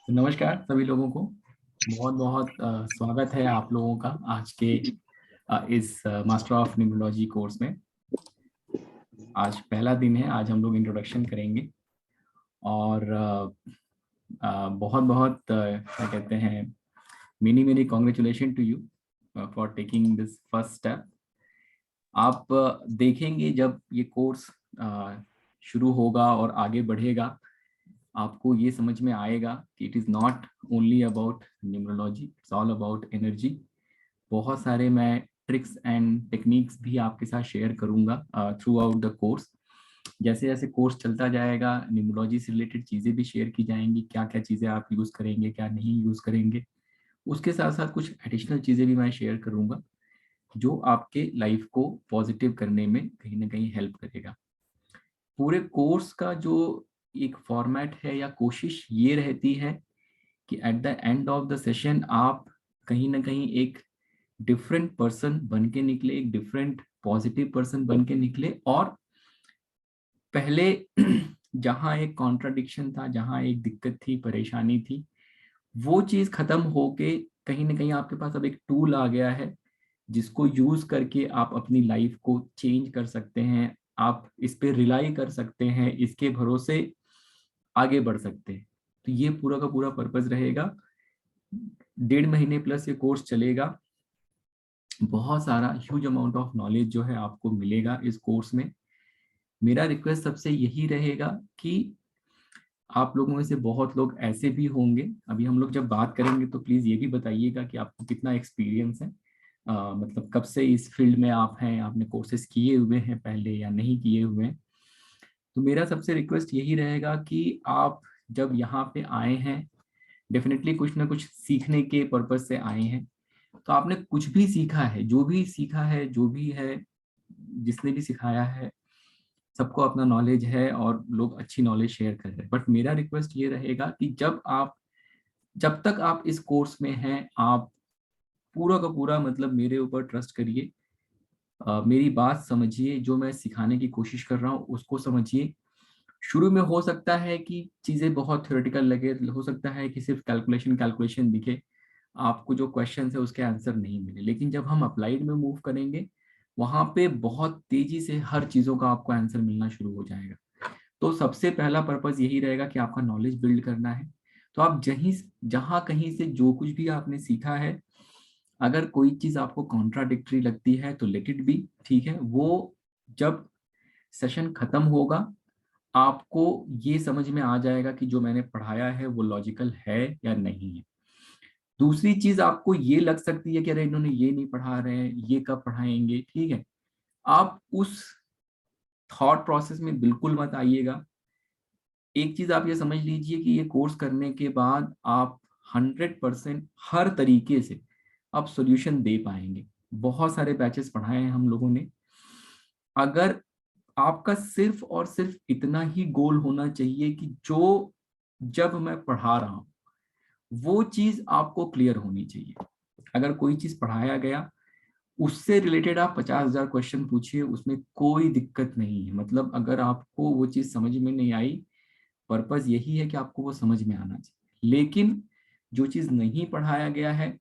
तो नमस्कार सभी लोगों को। बहुत बहुत स्वागत है आप लोगों का आज के इस मास्टर ऑफ न्यूमरोलॉजी कोर्स में। आज पहला दिन है। आज हम लोग इंट्रोडक्शन करेंगे और बहुत बहुत क्या कहते हैं, many many congratulation to you for taking this first step. आप देखेंगे जब ये कोर्स शुरू होगा और आगे बढ़ेगा, आपको ये समझ में आएगा कि it is not only about numerology, it's all about energy. बहुत सारे मैं ट्रिक्स एंड टेक्निक्स भी आपके साथ शेयर करूंगा थ्रू आउट द कोर्स। जैसे जैसे कोर्स चलता जाएगा न्यूमरोलॉजी से रिलेटेड चीज़ें भी शेयर की जाएंगी, क्या क्या चीज़ें आप यूज़ करेंगे, क्या नहीं यूज़ करेंगे। उसके साथ साथ कुछ एडिशनल चीज़ें भी मैं शेयर करूंगा जो आपके लाइफ को पॉजिटिव करने में कहीं ना कहीं हेल्प करेगा। पूरे कोर्स का जो एक फॉर्मेट है या कोशिश ये रहती है कि at the end of the session आप कहीं ना कहीं एक डिफरेंट पर्सन बन के निकले, एक डिफरेंट पॉजिटिव पर्सन बन के निकले। और पहले जहां एक कॉन्ट्राडिक्शन था, जहां एक दिक्कत थी, परेशानी थी, वो चीज खत्म होके कहीं ना कहीं आपके पास अब एक टूल आ गया है जिसको यूज करके आप अपनी लाइफ को चेंज कर सकते हैं। आप इस पे रिलाई कर सकते हैं, इसके भरोसे आगे बढ़ सकते हैं। तो ये पूरा का पूरा पर्पस रहेगा। 1.5 महीने प्लस ये कोर्स चलेगा। बहुत सारा ह्यूज अमाउंट ऑफ नॉलेज जो है आपको मिलेगा इस कोर्स में। मेरा रिक्वेस्ट सबसे यही रहेगा कि आप लोगों में से बहुत लोग ऐसे भी होंगे, अभी हम लोग जब बात करेंगे तो प्लीज ये भी बताइएगा कि आपको कितना एक्सपीरियंस है, मतलब कब से इस फील्ड में आप हैं, आपने कोर्सेज किए हुए हैं पहले या नहीं किए हुए हैं। तो मेरा सबसे रिक्वेस्ट यही रहेगा कि आप जब यहाँ पे आए हैं, डेफिनेटली कुछ ना कुछ सीखने के पर्पज से आए हैं। तो आपने कुछ भी सीखा है, जो भी सीखा है, जो भी है, जिसने भी सिखाया है, सबको अपना नॉलेज है और लोग अच्छी नॉलेज शेयर कर रहे हैं। बट मेरा रिक्वेस्ट ये रहेगा कि जब तक आप इस कोर्स में हैं, आप पूरा का पूरा मतलब मेरे ऊपर ट्रस्ट करिए। मेरी बात समझिए, जो मैं सिखाने की कोशिश कर रहा हूँ उसको समझिए। शुरू में हो सकता है कि चीजें बहुत थ्योरेटिकल लगे, हो सकता है कि सिर्फ कैलकुलेशन कैलकुलेशन दिखे, आपको जो क्वेश्चन है उसके आंसर नहीं मिले। लेकिन जब हम अप्लाइड में मूव करेंगे, वहां पे बहुत तेजी से हर चीजों का आपको आंसर मिलना शुरू हो जाएगा। तो सबसे पहला पर्पस यही रहेगा कि आपका नॉलेज बिल्ड करना है। तो आप जहां कहीं से जो कुछ भी आपने सीखा है, अगर कोई चीज आपको कॉन्ट्राडिक्टरी लगती है तो लेट इट बी, ठीक है। वो जब सेशन खत्म होगा, आपको ये समझ में आ जाएगा कि जो मैंने पढ़ाया है वो लॉजिकल है या नहीं है। दूसरी चीज आपको ये लग सकती है कि अरे इन्होंने ये नहीं पढ़ा रहे हैं, ये कब पढ़ाएंगे, ठीक है। आप उस थॉट प्रोसेस में बिल्कुल मत आइएगा। एक चीज आप ये समझ लीजिए कि ये कोर्स करने के बाद आप 100% हर तरीके से आप सॉल्यूशन दे पाएंगे। बहुत सारे बैचेस पढ़ाए हैं हम लोगों ने। अगर आपका सिर्फ और सिर्फ इतना ही गोल होना चाहिए कि जो जब मैं पढ़ा रहा हूं वो चीज आपको क्लियर होनी चाहिए। अगर कोई चीज पढ़ाया गया, उससे रिलेटेड आप 50,000 क्वेश्चन पूछिए, उसमें कोई दिक्कत नहीं है। मतलब अगर आपको वो चीज समझ में नहीं आई, पर्पस यही है कि आपको वो समझ में आना चाहिए। लेकिन जो चीज नहीं पढ़ाया गया है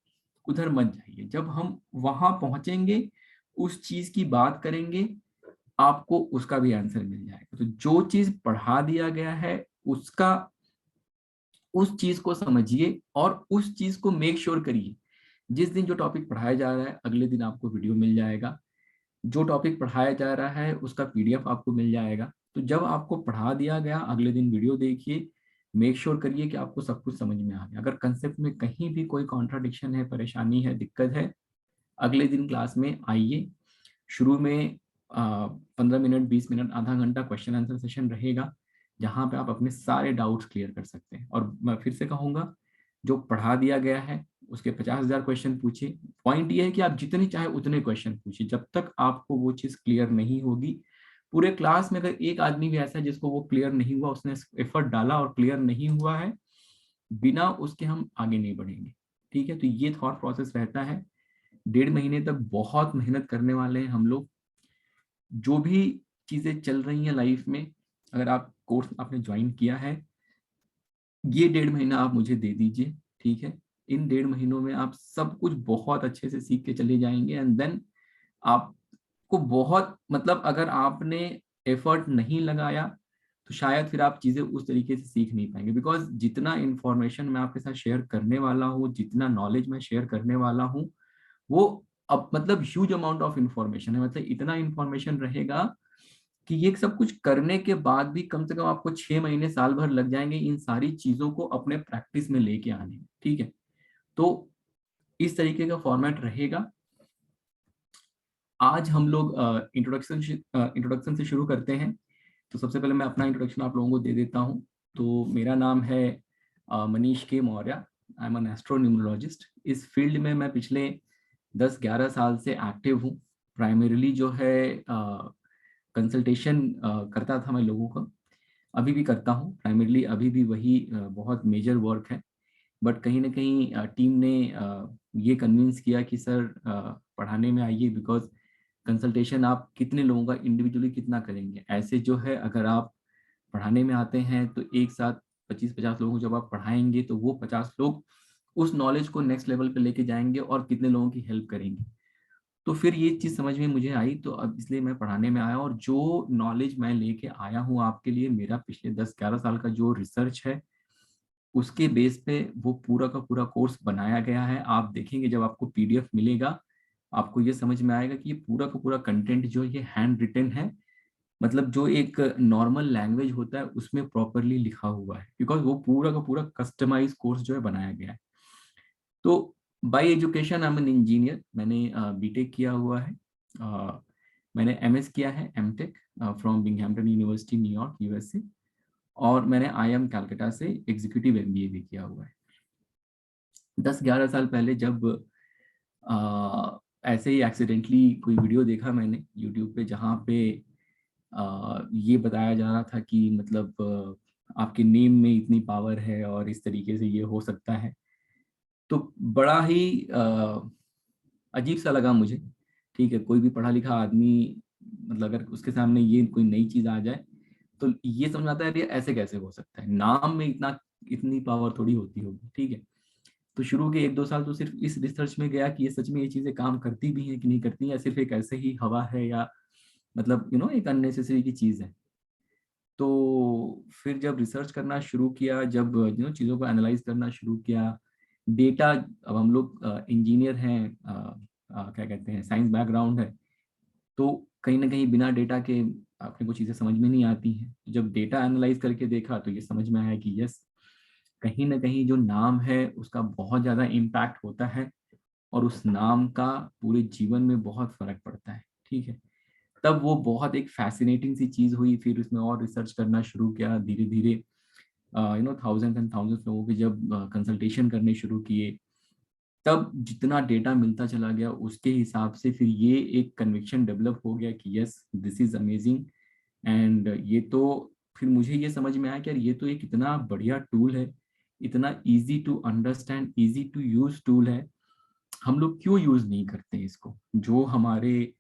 उधर मत जाइए। जब हम वहां पहुंचेंगे, उस चीज की बात करेंगे, आपको उसका भी आंसर मिल जाएगा। तो जो चीज पढ़ा दिया गया है उसका, उस चीज को समझिए और उस चीज को मेक श्योर करिए। जिस दिन जो टॉपिक पढ़ाया जा रहा है अगले दिन आपको वीडियो मिल जाएगा। जो टॉपिक पढ़ाया जा रहा है उसका पीडीएफ आपको मिल जाएगा। तो जब आपको पढ़ा दिया गया, अगले दिन वीडियो देखिए, मेक श्योर करिए कि आपको सब कुछ समझ में आ गया। अगर कंसेप्ट में कहीं भी कोई कॉन्ट्राडिक्शन है, परेशानी है, दिक्कत है, अगले दिन क्लास में आइए। शुरू में 15 मिनट, 20 मिनट, आधा घंटा क्वेश्चन आंसर सेशन रहेगा, जहाँ पे आप अपने सारे डाउट्स क्लियर कर सकते हैं। और मैं फिर से कहूँगा, जो पढ़ा दिया गया है उसके 50,000 क्वेश्चन पूछिए। पॉइंट ये है कि आप जितने चाहे उतने क्वेश्चन पूछिए, जब तक आपको वो चीज़ क्लियर नहीं होगी। पूरे क्लास में अगर एक आदमी भी ऐसा है जिसको वो क्लियर नहीं हुआ, उसने एफर्ट डाला और क्लियर नहीं हुआ है, बिना उसके हम आगे नहीं बढ़ेंगे, ठीक है। तो ये थॉट प्रोसेस रहता है। 1.5 महीने तक बहुत मेहनत करने वाले हैं हम लोग। जो भी चीजें चल रही हैं लाइफ में, अगर आप कोर्स आपने ज्वाइन किया है, ये 1.5 महीना आप मुझे दे दीजिए, ठीक है। इन 1.5 महीनों में आप सब कुछ बहुत अच्छे से सीख के चले जाएंगे, एंड देन आपको बहुत, मतलब अगर आपने एफर्ट नहीं लगाया तो शायद फिर आप चीजें उस तरीके से सीख नहीं पाएंगे। बिकॉज जितना इंफॉर्मेशन मैं आपके साथ शेयर करने वाला हूँ, जितना नॉलेज मैं शेयर करने वाला हूँ, वो अब मतलब ह्यूज अमाउंट ऑफ इंफॉर्मेशन है। मतलब इतना इंफॉर्मेशन रहेगा कि ये सब कुछ करने के बाद भी कम से कम आपको 6 महीने साल भर लग जाएंगे इन सारी चीजों को अपने प्रैक्टिस में लेके आने में, ठीक है। तो इस तरीके का फॉर्मेट रहेगा। आज हम लोग इंट्रोडक्शन से शुरू करते हैं। तो सबसे पहले मैं अपना इंट्रोडक्शन आप लोगों को दे देता हूँ। तो मेरा नाम है Manish K Maurya. I am an astronumerologist. इस फील्ड में मैं पिछले 10-11 साल से एक्टिव हूँ। प्राइमरीली जो है कंसल्टेशन करता था मैं लोगों का, अभी भी करता हूँ प्राइमरीली, अभी भी वही बहुत मेजर वर्क है। बट कहीं ना कहीं टीम ने ये कन्विंस किया कि सर पढ़ाने में आइए, बिकॉज कंसल्टेशन आप कितने लोगों का इंडिविजुअली कितना करेंगे। ऐसे जो है अगर आप पढ़ाने में आते हैं तो एक साथ 25-50 लोगों को जब आप पढ़ाएंगे तो वो 50 लोग उस नॉलेज को नेक्स्ट लेवल पे लेके जाएंगे और कितने लोगों की हेल्प करेंगे। तो फिर ये चीज समझ में मुझे आई, तो अब इसलिए मैं पढ़ाने में आया। और जो नॉलेज मैं लेके आया हूँ आपके लिए, मेरा पिछले 10-11 साल का जो रिसर्च है उसके बेस पे वो पूरा का पूरा कोर्स बनाया गया है। आप देखेंगे जब आपको पीडीएफ मिलेगा, आपको ये समझ में आएगा कि ये पूरा का पूरा कंटेंट जो ये हैंड रिटन है। मतलब जो एक नॉर्मल लैंग्वेज होता है उसमें प्रॉपरली लिखा हुआ है, बिकॉज वो पूरा का पूरा कस्टमाइज कोर्स जो है बनाया गया है। तो bye education I am an engineer. मैंने बीटेक किया हुआ है। मैंने एमएस किया है, MTech from बिंगहैम्पटन university New York USA. और मैंने आईएम कलकत्ता से एग्जीक्यूटिव एमबीए भी किया हुआ है। 10-11 साल पहले जब ऐसे ही एक्सीडेंटली कोई वीडियो देखा मैंने यूट्यूब पे, जहाँ पे ये बताया जा रहा था कि मतलब आपके नेम में इतनी पावर है और इस तरीके से ये हो सकता है, तो बड़ा ही अजीब सा लगा मुझे। ठीक है, कोई भी पढ़ा लिखा आदमी, मतलब अगर उसके सामने ये कोई नई चीज आ जाए तो ये समझ में आता है ये ऐसे कैसे हो सकता है, नाम में इतनी पावर थोड़ी होती होगी, ठीक है। तो शुरू के 1-2 साल तो सिर्फ इस रिसर्च में गया कि ये सच में ये चीजें काम करती भी हैं कि नहीं करती, या सिर्फ एक ऐसे ही हवा है, या मतलब एक अननेसेसरी की चीज है। तो फिर जब रिसर्च करना शुरू किया, जब चीज़ों को एनालाइज करना शुरू किया, डेटा, अब हम लोग इंजीनियर हैं, क्या कहते हैं, साइंस बैकग्राउंड है, तो कहीं ना कहीं बिना डेटा के अपने को चीज़ें समझ में नहीं आती हैं। जब डेटा एनालाइज करके देखा तो ये समझ में आया कि यस, कहीं ना कहीं जो नाम है उसका बहुत ज़्यादा इम्पैक्ट होता है, और उस नाम का पूरे जीवन में बहुत फर्क पड़ता है, ठीक है। तब वो बहुत एक फैसिनेटिंग सी चीज हुई। फिर उसमें और रिसर्च करना शुरू किया, धीरे धीरे थाउजेंड एंड थाउजेंड लोगों के जब कंसल्टेशन करने शुरू किए, तब जितना डेटा मिलता चला गया उसके हिसाब से फिर ये एक कन्विक्शन डेवलप हो गया कि yes, this is amazing. And ये तो फिर मुझे ये समझ में आया कि यार ये तो एक इतना बढ़िया टूल है, इतना easy to understand, easy to use tool है, हम लोग क्यों यूज नहीं करते इसको। जो हमारे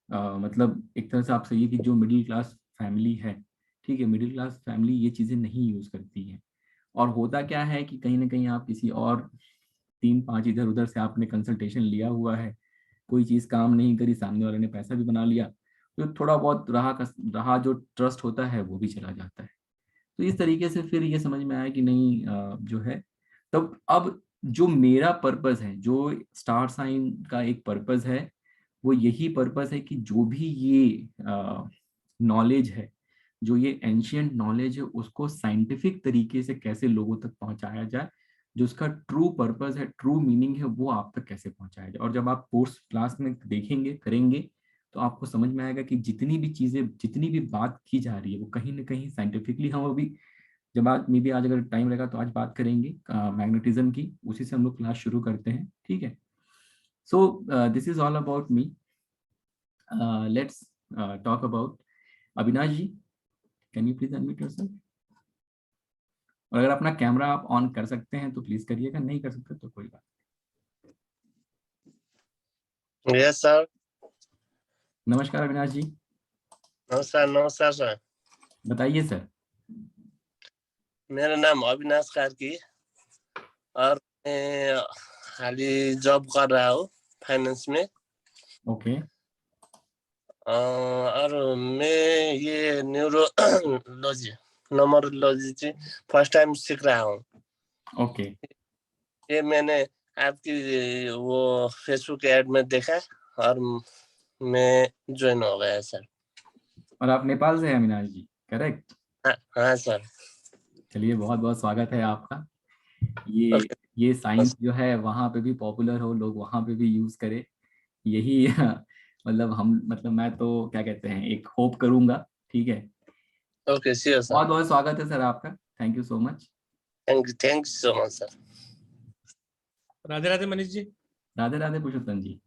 मतलब एक तरह से आप सही है कि जो मिडिल क्लास फैमिली है, ठीक है, मिडिल क्लास फैमिली ये चीजें नहीं यूज करती है। और होता क्या है कि कहीं ना कहीं आप किसी और 3-5 इधर उधर से आपने कंसल्टेशन लिया हुआ है, कोई चीज काम नहीं करी, सामने वाले ने पैसा भी बना लिया, तो थोड़ा बहुत रहा जो ट्रस्ट होता है वो भी चला जाता है। तो इस तरीके से फिर ये समझ में आया कि नहीं, जो है, तब अब जो मेरा पर्पस है, जो स्टार साइन का एक पर्पस है, वो यही पर्पस है कि जो भी ये नॉलेज है, जो ये एंशियंट नॉलेज है, उसको साइंटिफिक तरीके से कैसे लोगों तक पहुंचाया जाए, जो उसका ट्रू पर्पस है, ट्रू मीनिंग है, वो आप तक कैसे पहुंचाया जाए। और जब आप कोर्स क्लास में देखेंगे, करेंगे, तो आपको समझ में आएगा कि जितनी भी चीजें, जितनी भी बात की जा रही है, वो कहीं ना कहीं साइंटिफिकली, हम अभी जब आज मे भी आज अगर टाइम रहेगा तो आज बात करेंगे मैग्नेटिज्म की, उसी से हम लोग क्लास शुरू करते हैं, ठीक है। So this is all about me. Let's talk about Avinash ji. Can you please unmute yourself? और अगर अपना कैमरा आप ऑन कर सकते हैं तो प्लीज करिएगा, नहीं कर सकते तो कोई बात। Yes sir. नमस्कार अविनाश जी। नमस्कार नमस्कार सर। बताइए सर। मेरा नाम अविनाश कार्की और मैं हाल ही जॉब कर रहा हूँ फाइनेंस में। ओके और मैं ये न्यूरोलॉजी नमरोलॉजी फर्स्ट टाइम सीख रहा हूँ। ओके ये मैंने आपकी वो फेसबुक ऐड में देखा और मैं ज्वाइन हो गया सर। और आप नेपाल से हैं अविनाश जी, करेक्ट? हाँ सर। चलिए, बहुत बहुत स्वागत है आपका। ये ओके। ये साइंस जो है वहाँ पे भी पॉपुलर हो, लोग वहाँ पे भी यूज करें, यही मतलब मैं तो क्या कहते हैं, एक होप करूंगा। ठीक है, ओके श्योर सर। बहुत बहुत स्वागत है सर आपका। Thank you so much. Thank you so much sir. Radhe Radhe Manish ji. Radhe Radhe Purushottam ji,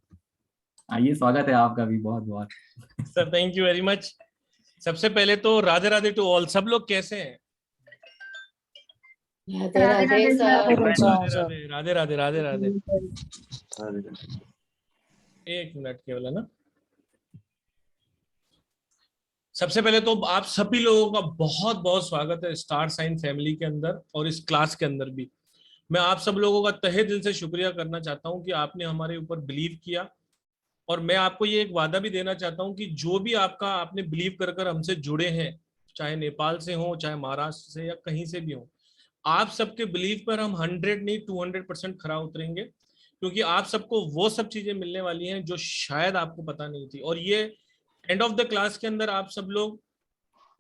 आइए, स्वागत है आपका भी बहुत बहुत। Sir thank you very much. सबसे पहले तो राधे राधे टू ऑल। सब लोग कैसे हैं? राधे राधे सर। राधे राधे राधे राधे। एक मिनट केवल, है ना। सबसे पहले तो आप सभी लोगों का बहुत बहुत स्वागत है स्टार साइन फैमिली के अंदर और इस क्लास के अंदर भी। मैं आप सब लोगों का तहे दिल से शुक्रिया करना चाहता हूं कि आपने हमारे ऊपर बिलीव किया। और मैं आपको ये एक वादा भी देना चाहता हूं कि जो भी आपने बिलीव कर कर हमसे जुड़े हैं, चाहे नेपाल से हो, चाहे महाराष्ट्र से, या कहीं से भी हो, आप सबके बिलीव पर हम 100 नहीं 200% खरा उतरेंगे। क्योंकि आप सबको वो सब चीजें मिलने वाली हैं जो शायद आपको पता नहीं थी। और ये एंड ऑफ द क्लास के अंदर आप सब लोग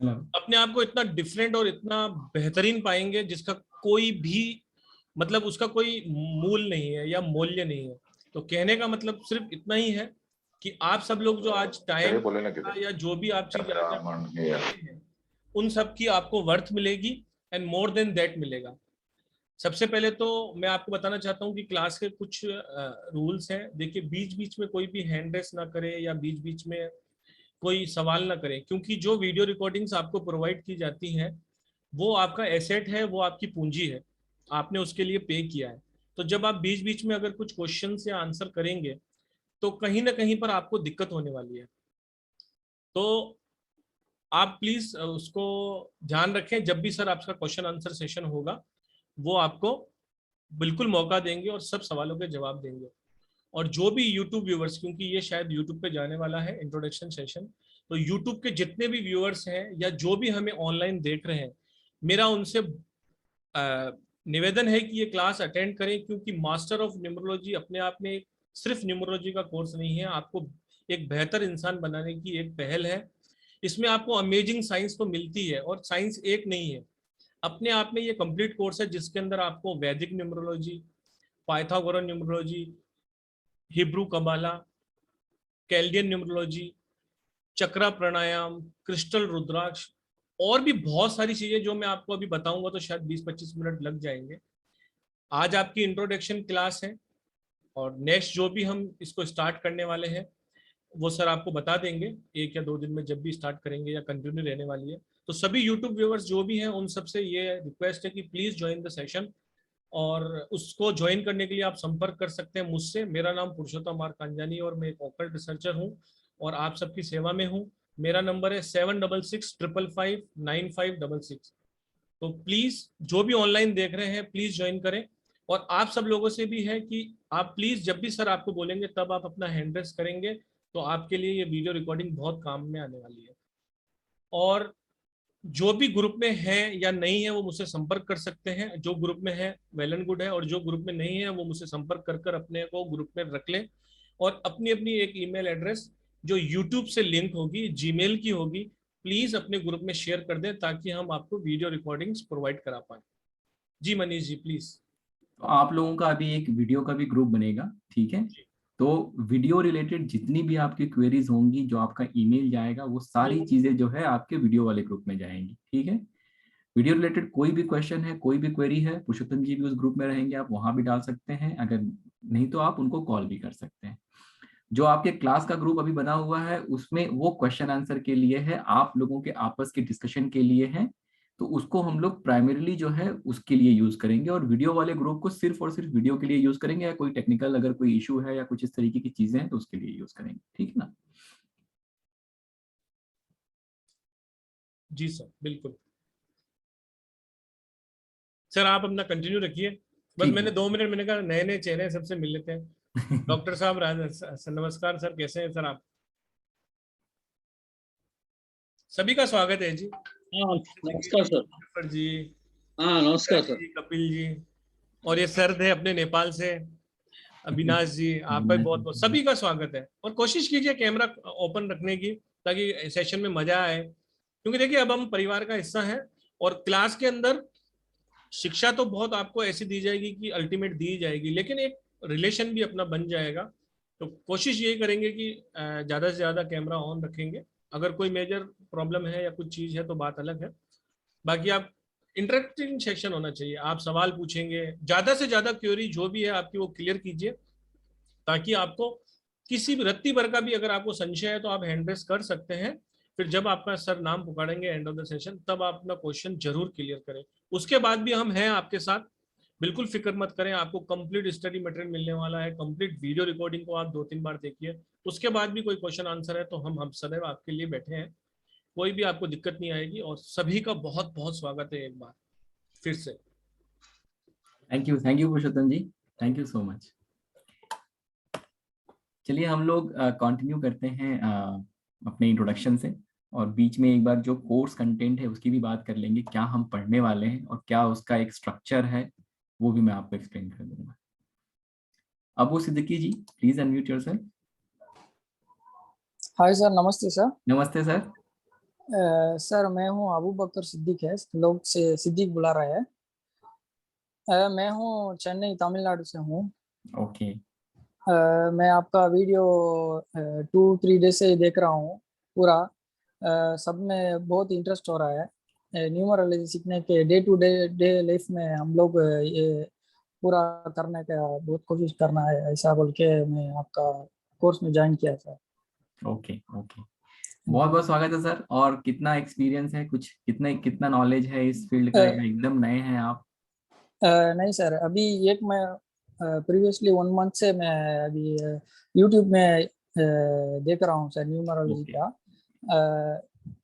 अपने आप को इतना डिफरेंट और इतना बेहतरीन पाएंगे जिसका कोई भी मतलब उसका कोई मूल नहीं है या मूल्य नहीं है। तो कहने का मतलब सिर्फ इतना ही है कि आप सब लोग जो आज टाइम या जो भी आप चीज आज उन सब की आपको वर्थ मिलेगी एंड मोर देन दैट मिलेगा। सबसे पहले तो मैं आपको बताना चाहता हूँ कि क्लास के कुछ रूल्स हैं। देखिए, बीच बीच में कोई भी हैंड रेस ना करे या बीच बीच में कोई सवाल ना करे, क्योंकि जो वीडियो रिकॉर्डिंग्स आपको प्रोवाइड की जाती हैं वो आपका एसेट है, वो आपकी पूंजी है, आपने उसके लिए पे किया है। तो जब आप बीच बीच में अगर कुछ क्वेश्चन या आंसर करेंगे तो कहीं ना कहीं पर आपको दिक्कत होने वाली है। तो आप प्लीज उसको ध्यान रखें। जब भी सर आपका क्वेश्चन आंसर सेशन होगा वो आपको बिल्कुल मौका देंगे और सब सवालों के जवाब देंगे। और जो भी यूट्यूब व्यूअर्स, क्योंकि ये शायद यूट्यूब पे जाने वाला है इंट्रोडक्शन सेशन, तो यूट्यूब के जितने भी व्यूअर्स हैं या जो भी हमें ऑनलाइन देख रहे हैं, मेरा उनसे निवेदन है कि ये क्लास अटेंड करें। क्योंकि मास्टर ऑफ न्यूमरोलॉजी अपने आप में सिर्फ न्यूमरोलॉजी का कोर्स नहीं है, आपको एक बेहतर इंसान बनाने की एक पहल है। इसमें आपको अमेजिंग साइंस तो मिलती है, और साइंस एक नहीं है, अपने आप में ये कंप्लीट कोर्स है जिसके अंदर आपको Vedic numerology, Pythagorean numerology, Hebrew Kabbalah, Chaldean numerology, chakra pranayama, crystal rudraksha और भी बहुत सारी चीजें जो मैं आपको अभी बताऊंगा तो शायद 20-25 मिनट लग जाएंगे। आज आपकी इंट्रोडक्शन क्लास है और नेक्स्ट जो भी हम इसको स्टार्ट करने वाले हैं वो सर आपको बता देंगे 1 या 2 दिन में, जब भी स्टार्ट करेंगे या कंटिन्यू रहने वाली है। तो सभी यूट्यूब व्यूअर्स जो भी हैं उन सबसे ये रिक्वेस्ट है कि प्लीज ज्वाइन द सेशन। और उसको ज्वाइन करने के लिए आप संपर्क कर सकते हैं मुझसे। मेरा नाम पुरुषोत्तम आर कांजानी और मैं एक ऑकल्ट रिसर्चर हूँ और आप सबकी सेवा में हूँ। मेरा नंबर है 7665559566। तो प्लीज जो भी ऑनलाइन देख रहे हैं प्लीज ज्वाइन करें। और आप सब लोगों से भी है कि आप प्लीज जब भी सर आपको बोलेंगे तब आप अपना हैंड रेस करेंगे, तो आपके लिए ये वीडियो रिकॉर्डिंग बहुत काम में आने वाली है। और जो भी ग्रुप में है या नहीं है वो मुझसे संपर्क कर सकते हैं। जो ग्रुप में है वेल एंड गुड है, और जो ग्रुप में नहीं है वो मुझसे संपर्क कर कर अपने को ग्रुप में रख लें। और अपनी अपनी एक ईमेल एड्रेस जो यूट्यूब से लिंक होगी, जीमेल की होगी, प्लीज अपने ग्रुप में शेयर कर दें ताकि हम आपको वीडियो रिकॉर्डिंग्स प्रोवाइड करा पाए। जी मनीष जी प्लीज। तो आप लोगों का अभी एक वीडियो का भी ग्रुप बनेगा, ठीक है? तो वीडियो रिलेटेड जितनी भी आपकी क्वेरीज होंगी, जो आपका ईमेल जाएगा, वो सारी चीजें जो है आपके वीडियो वाले ग्रुप में जाएंगी, ठीक है? वीडियो रिलेटेड कोई भी क्वेश्चन है, कोई भी क्वेरी है, पुरुषोत्तम जी भी उस ग्रुप में रहेंगे, आप वहां भी डाल सकते हैं। अगर नहीं तो आप उनको कॉल भी कर सकते हैं। जो आपके क्लास का ग्रुप अभी बना हुआ है उसमें वो क्वेश्चन आंसर के लिए है, आप लोगों के आपस के डिस्कशन के लिए है। तो उसको हम लोग प्राइमरीली जो है उसके लिए यूज करेंगे, और वीडियो वाले ग्रुप को सिर्फ और सिर्फ वीडियो के लिए यूज करेंगे, या कोई टेक्निकल अगर कोई इशू है या कुछ इस तरीके की चीजें हैं तो उसके लिए यूज करेंगे, ठीक है ना? जी सर बिल्कुल। सर आप अपना कंटिन्यू रखिए, बस ठीक मैंने है। 2 मिनट मैंने कहा नए नए चेहरे सबसे मिल लेते हैं। डॉक्टर साहब नमस्कार सर, कैसे हैं सर आप? सभी का स्वागत है जी। हाँ नमस्कार सर। डॉक्टर जी, हाँ नमस्कार सर। जी, कपिल जी, और ये सर थे अपने नेपाल से अविनाश जी, आपका भी बहुत बहुत सभी का स्वागत है। और कोशिश कीजिए कैमरा ओपन रखने की, ताकि सेशन में मजा आए, क्योंकि देखिए अब हम परिवार का हिस्सा हैं, और क्लास के अंदर शिक्षा तो बहुत आपको ऐसी दी जाएगी कि अल्टीमेट दी जाएगी, लेकिन एक रिलेशन भी अपना बन जाएगा। तो कोशिश यही करेंगे कि ज्यादा से ज्यादा कैमरा ऑन रखेंगे। अगर कोई मेजर प्रॉब्लम है या कुछ चीज है तो बात अलग है, बाकी आप इंटरेक्टिंग सेक्शन होना चाहिए। आप सवाल पूछेंगे, ज्यादा से ज्यादा क्वेरी जो भी है आपकी वो क्लियर कीजिए, ताकि आपको किसी भी रत्ती भर का भी अगर आपको संशय है तो आप हैंड रेस कर सकते हैं। फिर जब आपका सर नाम पुकारेंगे एंड ऑफ द सेशन, तब आप अपना क्वेश्चन जरूर क्लियर करें। उसके बाद भी हम हैं आपके साथ, बिल्कुल फिक्र मत करें। आपको कंप्लीट स्टडी मटेरियल मिलने वाला है, कंप्लीट वीडियो रिकॉर्डिंग को आप 2-3 बार देखिए। उसके बाद भी कोई क्वेश्चन आंसर है तो हम सदैव आपके लिए बैठे हैं, कोई भी आपको दिक्कत नहीं आएगी। और सभी का बहुत बहुत स्वागत है एक बार फिर से। Thank you Purushottam ji, thank you so much. चलिए हम लोग कंटिन्यू करते हैं अपने इंट्रोडक्शन से, और बीच में एक बार जो कोर्स कंटेंट है उसकी भी बात कर लेंगे, क्या हम पढ़ने वाले हैं और क्या उसका एक स्ट्रक्चर है, वो भी मैं आपको एक्सप्लेन कर दूंगा। Abu Siddiqui ji, please unmute yourself. Hi sir, नमस्ते सर। नमस्ते सर। सर मैं हूँ अबू बकर सिद्दीक, है लोग से सिद्दीक बुला रहे हैं। मैं हूँ चेन्नई तमिलनाडु से हूँ। ओके। मैं आपका वीडियो 2-3 डेज से देख रहा हूँ पूरा। सब में बहुत इंटरेस्ट हो रहा है। न्यूमरोलॉजी सीखने के डे टू डे लाइफ में हम लोग ये पूरा करने का बहुत कोशिश करना है, ऐसा बोल के मैं आपका कोर्स में ज्वाइन किया सर। ओके ओके, बहुत बहुत स्वागत है सर। और कितना एक्सपीरियंस है, कुछ कितना नॉलेज है इस फील्ड का, या एकदम नए हैं आप? नहीं सर, अभी एक मैं प्रीवियसली 1 मंथ से मैं अभी यूट्यूब में देख रहा हूँ सर न्यूमरोलॉजी Okay. का।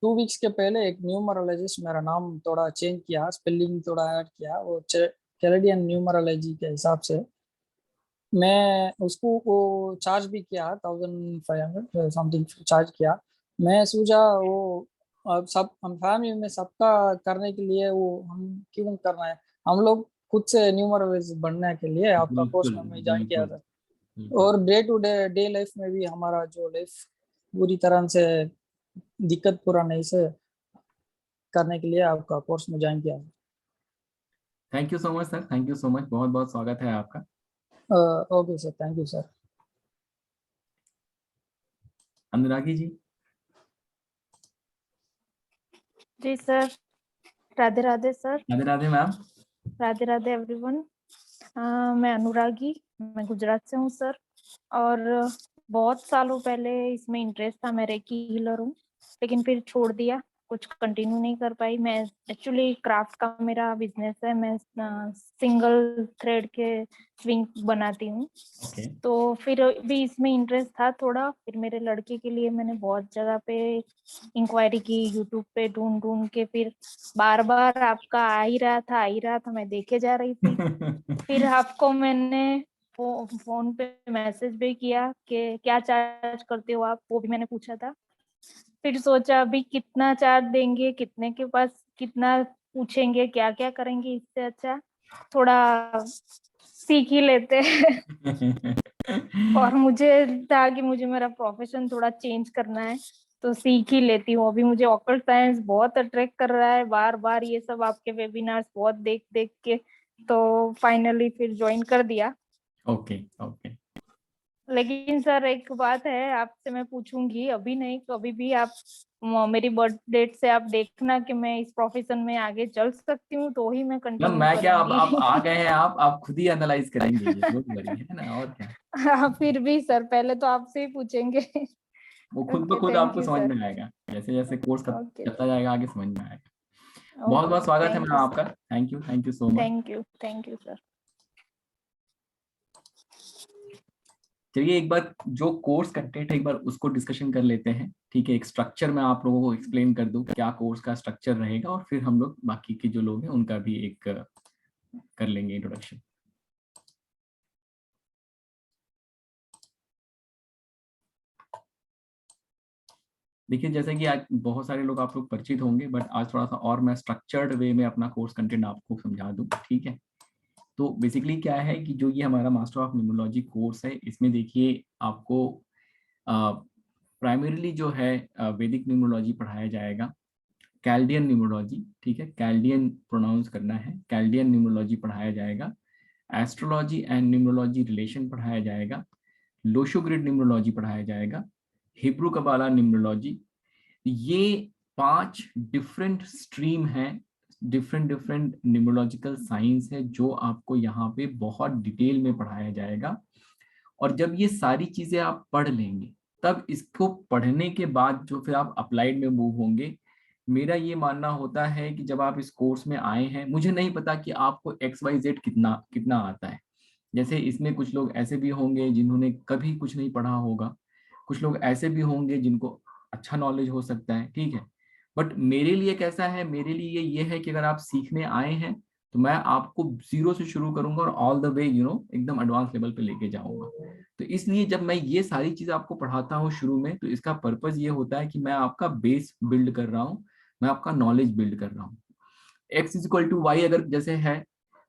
2 वीक्स के पहले एक न्यूमरोलॉजिस्ट मेरा नाम थोड़ा चेंज किया, स्पेलिंग थोड़ा ऐड किया, वो कैनेडियन न्यूमरोलॉजी के हिसाब से। मैं उसको वो चार्ज भी किया, 1500 समथिंग चार्ज किया। मैं सोचा वो अब सब हम फैमिली में सबका करने के लिए वो हम क्यों करना है, हम लोग खुद से न्यूमरोलॉजिस्ट बनने के लिए आपका कोर्स बिल्कुल में मैं ज्वाइन किया बिल्कुल था। बिल्कुल। और डे टू डे लाइफ में भी हमारा जो लाइफ पूरी तरह से दिक्कत पूरा नहीं से करने के लिए आपका कोर्स में ज्वाइन किया। Thank you so much sir, thank you so much, बहुत बहुत स्वागत है आपका। Okay sir, thank you sir. Anuragi ji. जी sir, Radhe Radhe sir. Radhe Radhe ma'am. Radhe Radhe everyone. मैं अनुरागी, मैं गुजरात से हूँ सर। और बहुत सालों पहले इसमें इंटरेस्ट था, मैं रेकी हीलर हूँ, लेकिन फिर छोड़ दिया, कुछ कंटिन्यू नहीं कर पाई। मैं एक्चुअली क्राफ्ट का मेरा बिजनेस है, मैं सिंगल थ्रेड के स्विंग बनाती हूँ। ओके। तो फिर भी इसमें इंटरेस्ट था थोड़ा। फिर मेरे लड़के के लिए मैंने बहुत जगह पे इंक्वायरी की, यूट्यूब पे ढूंढ ढूंढ के, फिर बार बार आपका आ ही रहा था, मैं देखे जा रही थी। फिर आपको मैंने फोन पे मैसेज भी किया कि क्या चार्ज करते हो आप, वो भी मैंने पूछा था। फिर सोचा अभी कितना चार्ज देंगे, कितने के पास कितना पूछेंगे, क्या क्या करेंगे, इससे अच्छा थोड़ा सीख ही लेते हैं। और मुझे था कि मुझे मेरा प्रोफेशन थोड़ा चेंज करना है, तो सीख ही लेती हूँ। अभी मुझे ऑकल्ट साइंस बहुत अट्रैक्ट कर रहा है, बार बार ये सब आपके वेबिनार्स बहुत देख देख के, तो फाइनली फिर ज्वाइन कर दिया। Okay okay. लेकिन सर एक बात है, आपसे मैं पूछूंगी, अभी नहीं कभी भी आप मेरी बर्थ डेट से आप देखना कि मैं इस प्रोफेशन में आगे चल सकती हूँ, तो ही मैं मैम कंटिन्यू मैं क्या, अब करूंगी। आ गए हैं आप खुद ही एनालाइज करेंगे ये, डोंट वरी, है ना, और क्या। हाँ, फिर भी सर पहले तो आपसे ही पूछेंगे। वो खुद ब ओके, खुद थैंक आपको यू समझ सर। में आएगा, जैसे जैसे कोर्स ओके करता जाएगा आगे समझ में आएगा। बहुत बहुत ओके, स्वागत है थैंक मैम यू आपका, sir. Thank you so much. Thank you sir. चलिए एक बार जो कोर्स कंटेंट है एक बार उसको डिस्कशन कर लेते हैं, ठीक है। एक स्ट्रक्चर मैं आप लोगों को एक्सप्लेन कर दूं क्या कोर्स का स्ट्रक्चर रहेगा, और फिर हम लोग बाकी के जो लोग हैं उनका भी एक कर लेंगे इंट्रोडक्शन। देखिए जैसे कि आज बहुत सारे लोग आप लोग परिचित होंगे, बट आज थोड़ा सा और मैं स्ट्रक्चर्ड वे में अपना कोर्स कंटेंट आपको समझा दूं, ठीक है। तो बेसिकली क्या है कि जो ये हमारा मास्टर ऑफ न्यूमरोलॉजी कोर्स है, इसमें देखिए आपको प्राइमरीली जो है वैदिक न्यूमरोलॉजी पढ़ाया जाएगा, कैल्डियन न्यूमरोलॉजी, ठीक है, कैल्डियन प्रोनाउंस करना है, कैल्डियन न्यूमरोलॉजी पढ़ाया जाएगा, एस्ट्रोलॉजी एंड न्यूमरोलॉजी रिलेशन पढ़ाया जाएगा, लोशो ग्रिड न्यूमरोलॉजी पढ़ाया जाएगा, हिब्रू कबाला न्यूमरोलॉजी। ये 5 डिफरेंट स्ट्रीम है, डिफरेंट न्यूमरोलॉजिकल साइंस है जो आपको यहाँ पे बहुत डिटेल में पढ़ाया जाएगा। और जब ये सारी चीजें आप पढ़ लेंगे, तब इसको पढ़ने के बाद जो फिर आप अप्लाइड में मूव होंगे, मेरा ये मानना होता है कि जब आप इस कोर्स में आए हैं, मुझे नहीं पता कि आपको XYZ कितना आता है। जैसे इसमें कुछ लोग ऐसे भी होंगे जिन्होंने कभी कुछ नहीं पढ़ा होगा, कुछ लोग ऐसे भी होंगे जिनको अच्छा नॉलेज हो सकता है, ठीक है। बट मेरे लिए कैसा है, मेरे लिए ये है कि अगर आप सीखने आए हैं तो मैं आपको 0 से शुरू करूंगा और ऑल द वे एकदम एडवांस लेवल पे लेके जाऊंगा। तो इसलिए जब मैं ये सारी चीज आपको पढ़ाता हूँ शुरू में, तो इसका पर्पज ये होता है कि मैं आपका बेस बिल्ड कर रहा हूँ, मैं आपका नॉलेज बिल्ड कर रहा हूँ। X=Y अगर जैसे है,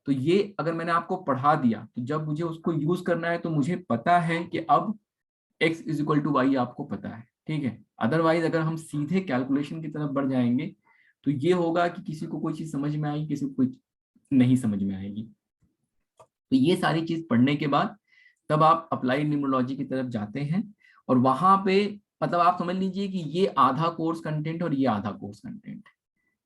तो ये अगर मैंने आपको पढ़ा दिया, तो जब मुझे उसको यूज करना है तो मुझे पता है कि अब X=Y आपको पता है, ठीक है। अदरवाइज अगर हम सीधे कैलकुलेशन की तरफ बढ़ जाएंगे तो ये होगा कि किसी को कोई चीज समझ में आएगी, किसी को कोई नहीं समझ में आएगी। तो ये सारी चीज पढ़ने के बाद तब आप अप्लाइड न्यूमरोलॉजी की तरफ जाते हैं, और वहां पे मतलब आप समझ लीजिए कि ये आधा कोर्स कंटेंट और ये आधा कोर्स कंटेंट,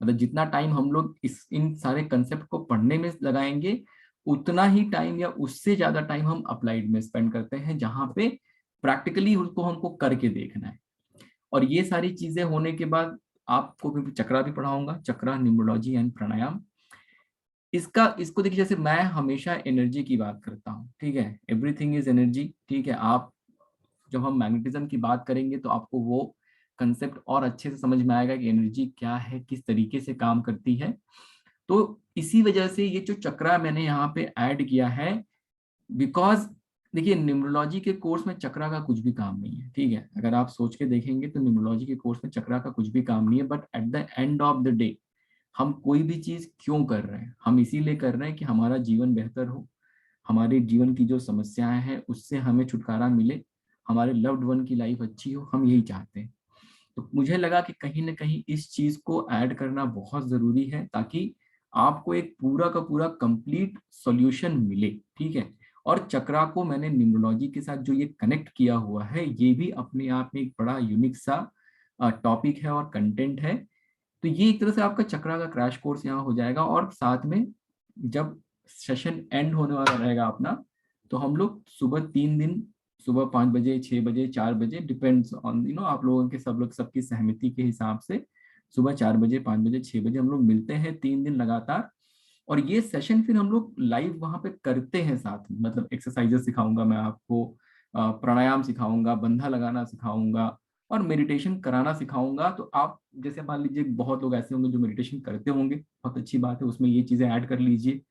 मतलब जितना टाइम हम लोग इन सारे कंसेप्ट को पढ़ने में लगाएंगे, उतना ही टाइम या उससे ज्यादा टाइम हम अप्लाइड में स्पेंड करते हैं, जहां पे प्रैक्टिकली उसको हमको करके देखना है। और ये सारी चीजें होने के बाद आपको भी चक्रा भी पढ़ाऊंगा, चक्रा, न्यूमरोलॉजी एंड प्राणायाम। इसको देखिए, जैसे मैं हमेशा एनर्जी की बात करता हूँ, ठीक है, एवरीथिंग इज एनर्जी, ठीक है। आप जब हम मैग्नेटिज्म की बात करेंगे तो आपको वो कंसेप्ट और अच्छे से समझ में आएगा कि एनर्जी क्या है, किस तरीके से काम करती है। तो इसी वजह से ये जो चक्रा मैंने यहाँ पे ऐड किया है, बिकॉज देखिए न्यूमरोलॉजी के कोर्स में चक्रा का कुछ भी काम नहीं है, ठीक है। अगर आप सोच के देखेंगे तो न्यूमरोलॉजी के कोर्स में चक्रा का कुछ भी काम नहीं है, but at the end of the day हम कोई भी चीज क्यों कर रहे हैं, हम इसीलिए कर रहे हैं कि हमारा जीवन बेहतर हो, हमारे जीवन की जो समस्याएं हैं उससे हमें छुटकारा मिले, हमारे लव्ड वन की लाइफ अच्छी हो, हम यही चाहते हैं। तो मुझे लगा कि कहीं ना कहीं इस चीज को ऐड करना बहुत जरूरी है, ताकि आपको एक पूरा का पूरा कंप्लीट सॉल्यूशन मिले, ठीक है। और चक्रा को मैंने न्यूमरोलॉजी के साथ जो ये कनेक्ट किया हुआ है, ये भी अपने आप में एक बड़ा यूनिक सा टॉपिक है और कंटेंट है। तो ये एक तरह से आपका चक्रा का क्रैश कोर्स यहाँ हो जाएगा। और साथ में जब सेशन एंड होने वाला रहेगा अपना, तो हम लोग सुबह 3 दिन, सुबह 5 बजे, 6 बजे, 4 बजे, डिपेंड्स ऑन आप लोगों के सब लोग सबकी सहमति के हिसाब से, सुबह 4 बजे, 5 बजे, 6 बजे हम लोग मिलते हैं 3 दिन लगातार। और ये सेशन फिर हम लोग लाइव वहां पे करते हैं साथ में, मतलब एक्सरसाइजेस सिखाऊंगा मैं आपको, प्राणायाम सिखाऊंगा, बंधा लगाना सिखाऊंगा और मेडिटेशन कराना सिखाऊंगा। तो आप जैसे मान लीजिए बहुत लोग ऐसे होंगे जो मेडिटेशन करते होंगे, बहुत अच्छी बात है, उसमें ये चीजें ऐड कर लीजिए।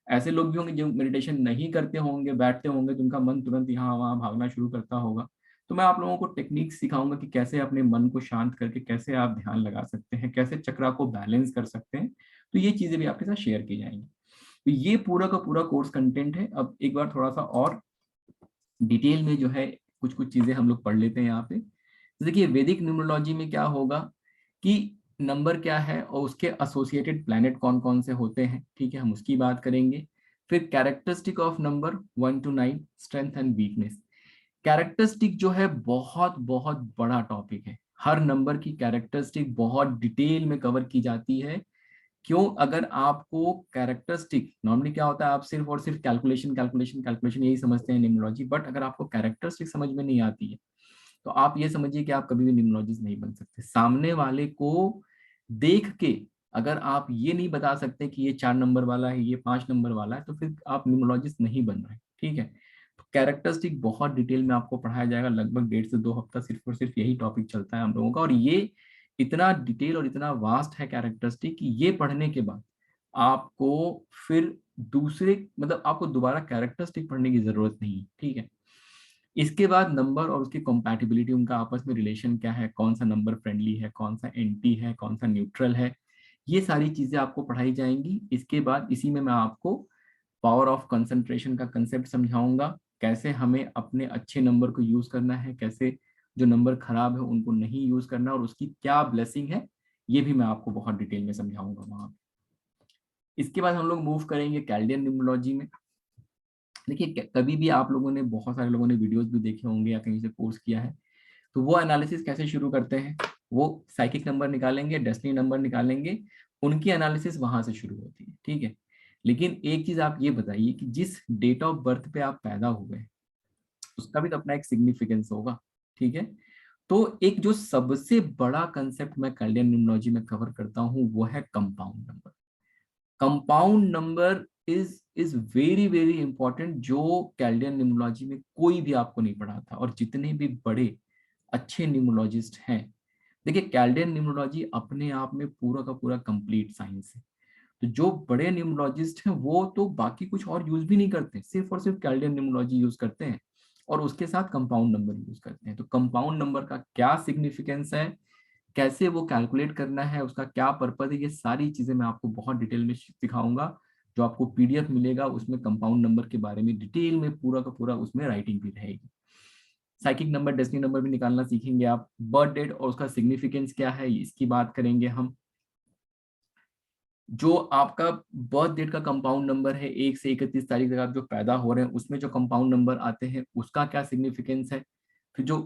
ऐसे लोग भी होंगे जो मेडिटेशन नहीं करते होंगे, बैठते होंगे तो उनका मन तुरंत यहाँ वहाँ भागना शुरू करता होगा। तो मैं आप लोगों को टेक्निक सिखाऊंगा कि कैसे अपने मन को शांत करके कैसे आप ध्यान लगा सकते हैं, कैसे चक्रा को बैलेंस कर सकते हैं। तो ये चीजें भी आपके साथ शेयर की जाएंगी। तो ये पूरा का पूरा कोर्स कंटेंट है। अब एक बार थोड़ा सा और डिटेल में जो है कुछ कुछ चीजें हम लोग पढ़ लेते हैं यहाँ पे। तो देखिए वैदिक न्यूमरोलॉजी में क्या होगा कि नंबर क्या है और उसके एसोसिएटेड प्लैनेट कौन कौन से होते हैं, ठीक है, हम उसकी बात करेंगे। फिर characteristic of number 1 to 9, strength and weakness. Characteristic जो है बहुत बहुत बड़ा टॉपिक है, हर नंबर की कैरेक्टरिस्टिक बहुत डिटेल में कवर की जाती है। क्यों? अगर आपको कैरेक्टरिस्टिक, नॉर्मली क्या होता है, आप सिर्फ और सिर्फ कैलकुलेशन कैलकुलेशन कैलकुलेशन यही समझते हैं न्यूमरोलॉजी, बट अगर आपको कैरेक्टरिस्टिक समझ में नहीं आती है तो आप ये समझिए कि आप कभी भी न्यूमरोलॉजिस्ट नहीं बन सकते। सामने वाले को देख के अगर आप ये नहीं बता सकते कि ये 4 नंबर वाला है, ये 5 नंबर वाला है, तो फिर आप न्यूमरोलॉजिस्ट नहीं बन रहे, ठीक है। तो कैरेक्टरिस्टिक बहुत डिटेल में आपको पढ़ाया जाएगा, लगभग 1.5 से 2 हफ्ता सिर्फ और सिर्फ यही टॉपिक चलता है हम लोगों का। और ये इतना डिटेल और इतना वास्ट है कैरेक्टरिस्टिक कि ये पढ़ने के बाद आपको फिर दूसरे मतलब आपको दोबारा कैरेक्टरिस्टिक पढ़ने की जरूरत नहीं है, ठीक है। इसके बाद नंबर और उसकी कंपैटिबिलिटी, उनका आपस में रिलेशन क्या है, कौन सा नंबर फ्रेंडली है, कौन सा एंटी है, कौन सा न्यूट्रल है, ये सारी चीजें आपको पढ़ाई जाएंगी। इसके बाद इसी में मैं आपको पावर ऑफ कंसंट्रेशन का कंसेप्ट समझाऊंगा, कैसे हमें अपने अच्छे नंबर को यूज करना है, कैसे जो नंबर खराब है उनको नहीं यूज करना, और उसकी क्या ब्लेसिंग है ये भी मैं आपको बहुत डिटेल में समझाऊंगा वहां। इसके बाद हम लोग मूव करेंगे कैल्डियन न्यूमरोलॉजी में। देखिए कभी भी आप लोगों ने, बहुत सारे लोगों ने वीडियोस भी देखे होंगे या कहीं से कोर्स किया है, तो वो एनालिसिस कैसे शुरू करते हैं, वो साइकिक नंबर निकालेंगे, डेस्टिनी नंबर निकालेंगे, उनकी एनालिसिस वहां से शुरू होती है, ठीक है। लेकिन एक चीज आप ये बताइए कि जिस डेट ऑफ बर्थ पे आप पैदा हुए उसका भी तो अपना एक सिग्निफिकेंस होगा, ठीक है। तो एक जो सबसे बड़ा कंसेप्ट मैं कैल्डियन न्यूमरोलॉजी में कवर करता हूँ वो है compound number. Compound number is very very important, जो कैल्डियन न्यूमरोलॉजी में कोई भी आपको नहीं पढ़ा था, और जितने भी बड़े अच्छे न्यूमरोलॉजिस्ट हैं, देखिए कैल्डियन न्यूमरोलॉजी अपने आप में पूरा का पूरा कंप्लीट साइंस है। तो जो बड़े न्यूमरोलॉजिस्ट हैं वो तो बाकी कुछ और यूज भी नहीं करते, सिर्फ और सिर्फ कैल्डियन न्यूमरोलॉजी यूज करते हैं और उसके साथ कंपाउंड नंबर यूज करते हैं। तो कंपाउंड नंबर का क्या सिग्निफिकेंस है, कैसे वो कैलकुलेट करना है, उसका क्या पर्पज है, ये सारी चीजें मैं आपको बहुत डिटेल में सिखाऊंगा। जो आपको पीडीएफ मिलेगा उसमें कंपाउंड नंबर के बारे में डिटेल में पूरा का पूरा उसमें राइटिंग भी रहेगी। साइकिक नंबर, डेस्टिनी नंबर भी निकालना सीखेंगे आप। बर्थ डेट और उसका सिग्निफिकेंस क्या है इसकी बात करेंगे हम। जो आपका बर्थ डेट का कंपाउंड नंबर है 1 से 31 तारीख तक आप जो पैदा हो रहे हैं उसमें जो कंपाउंड नंबर आते हैं उसका क्या सिग्निफिकेंस है। फिर जो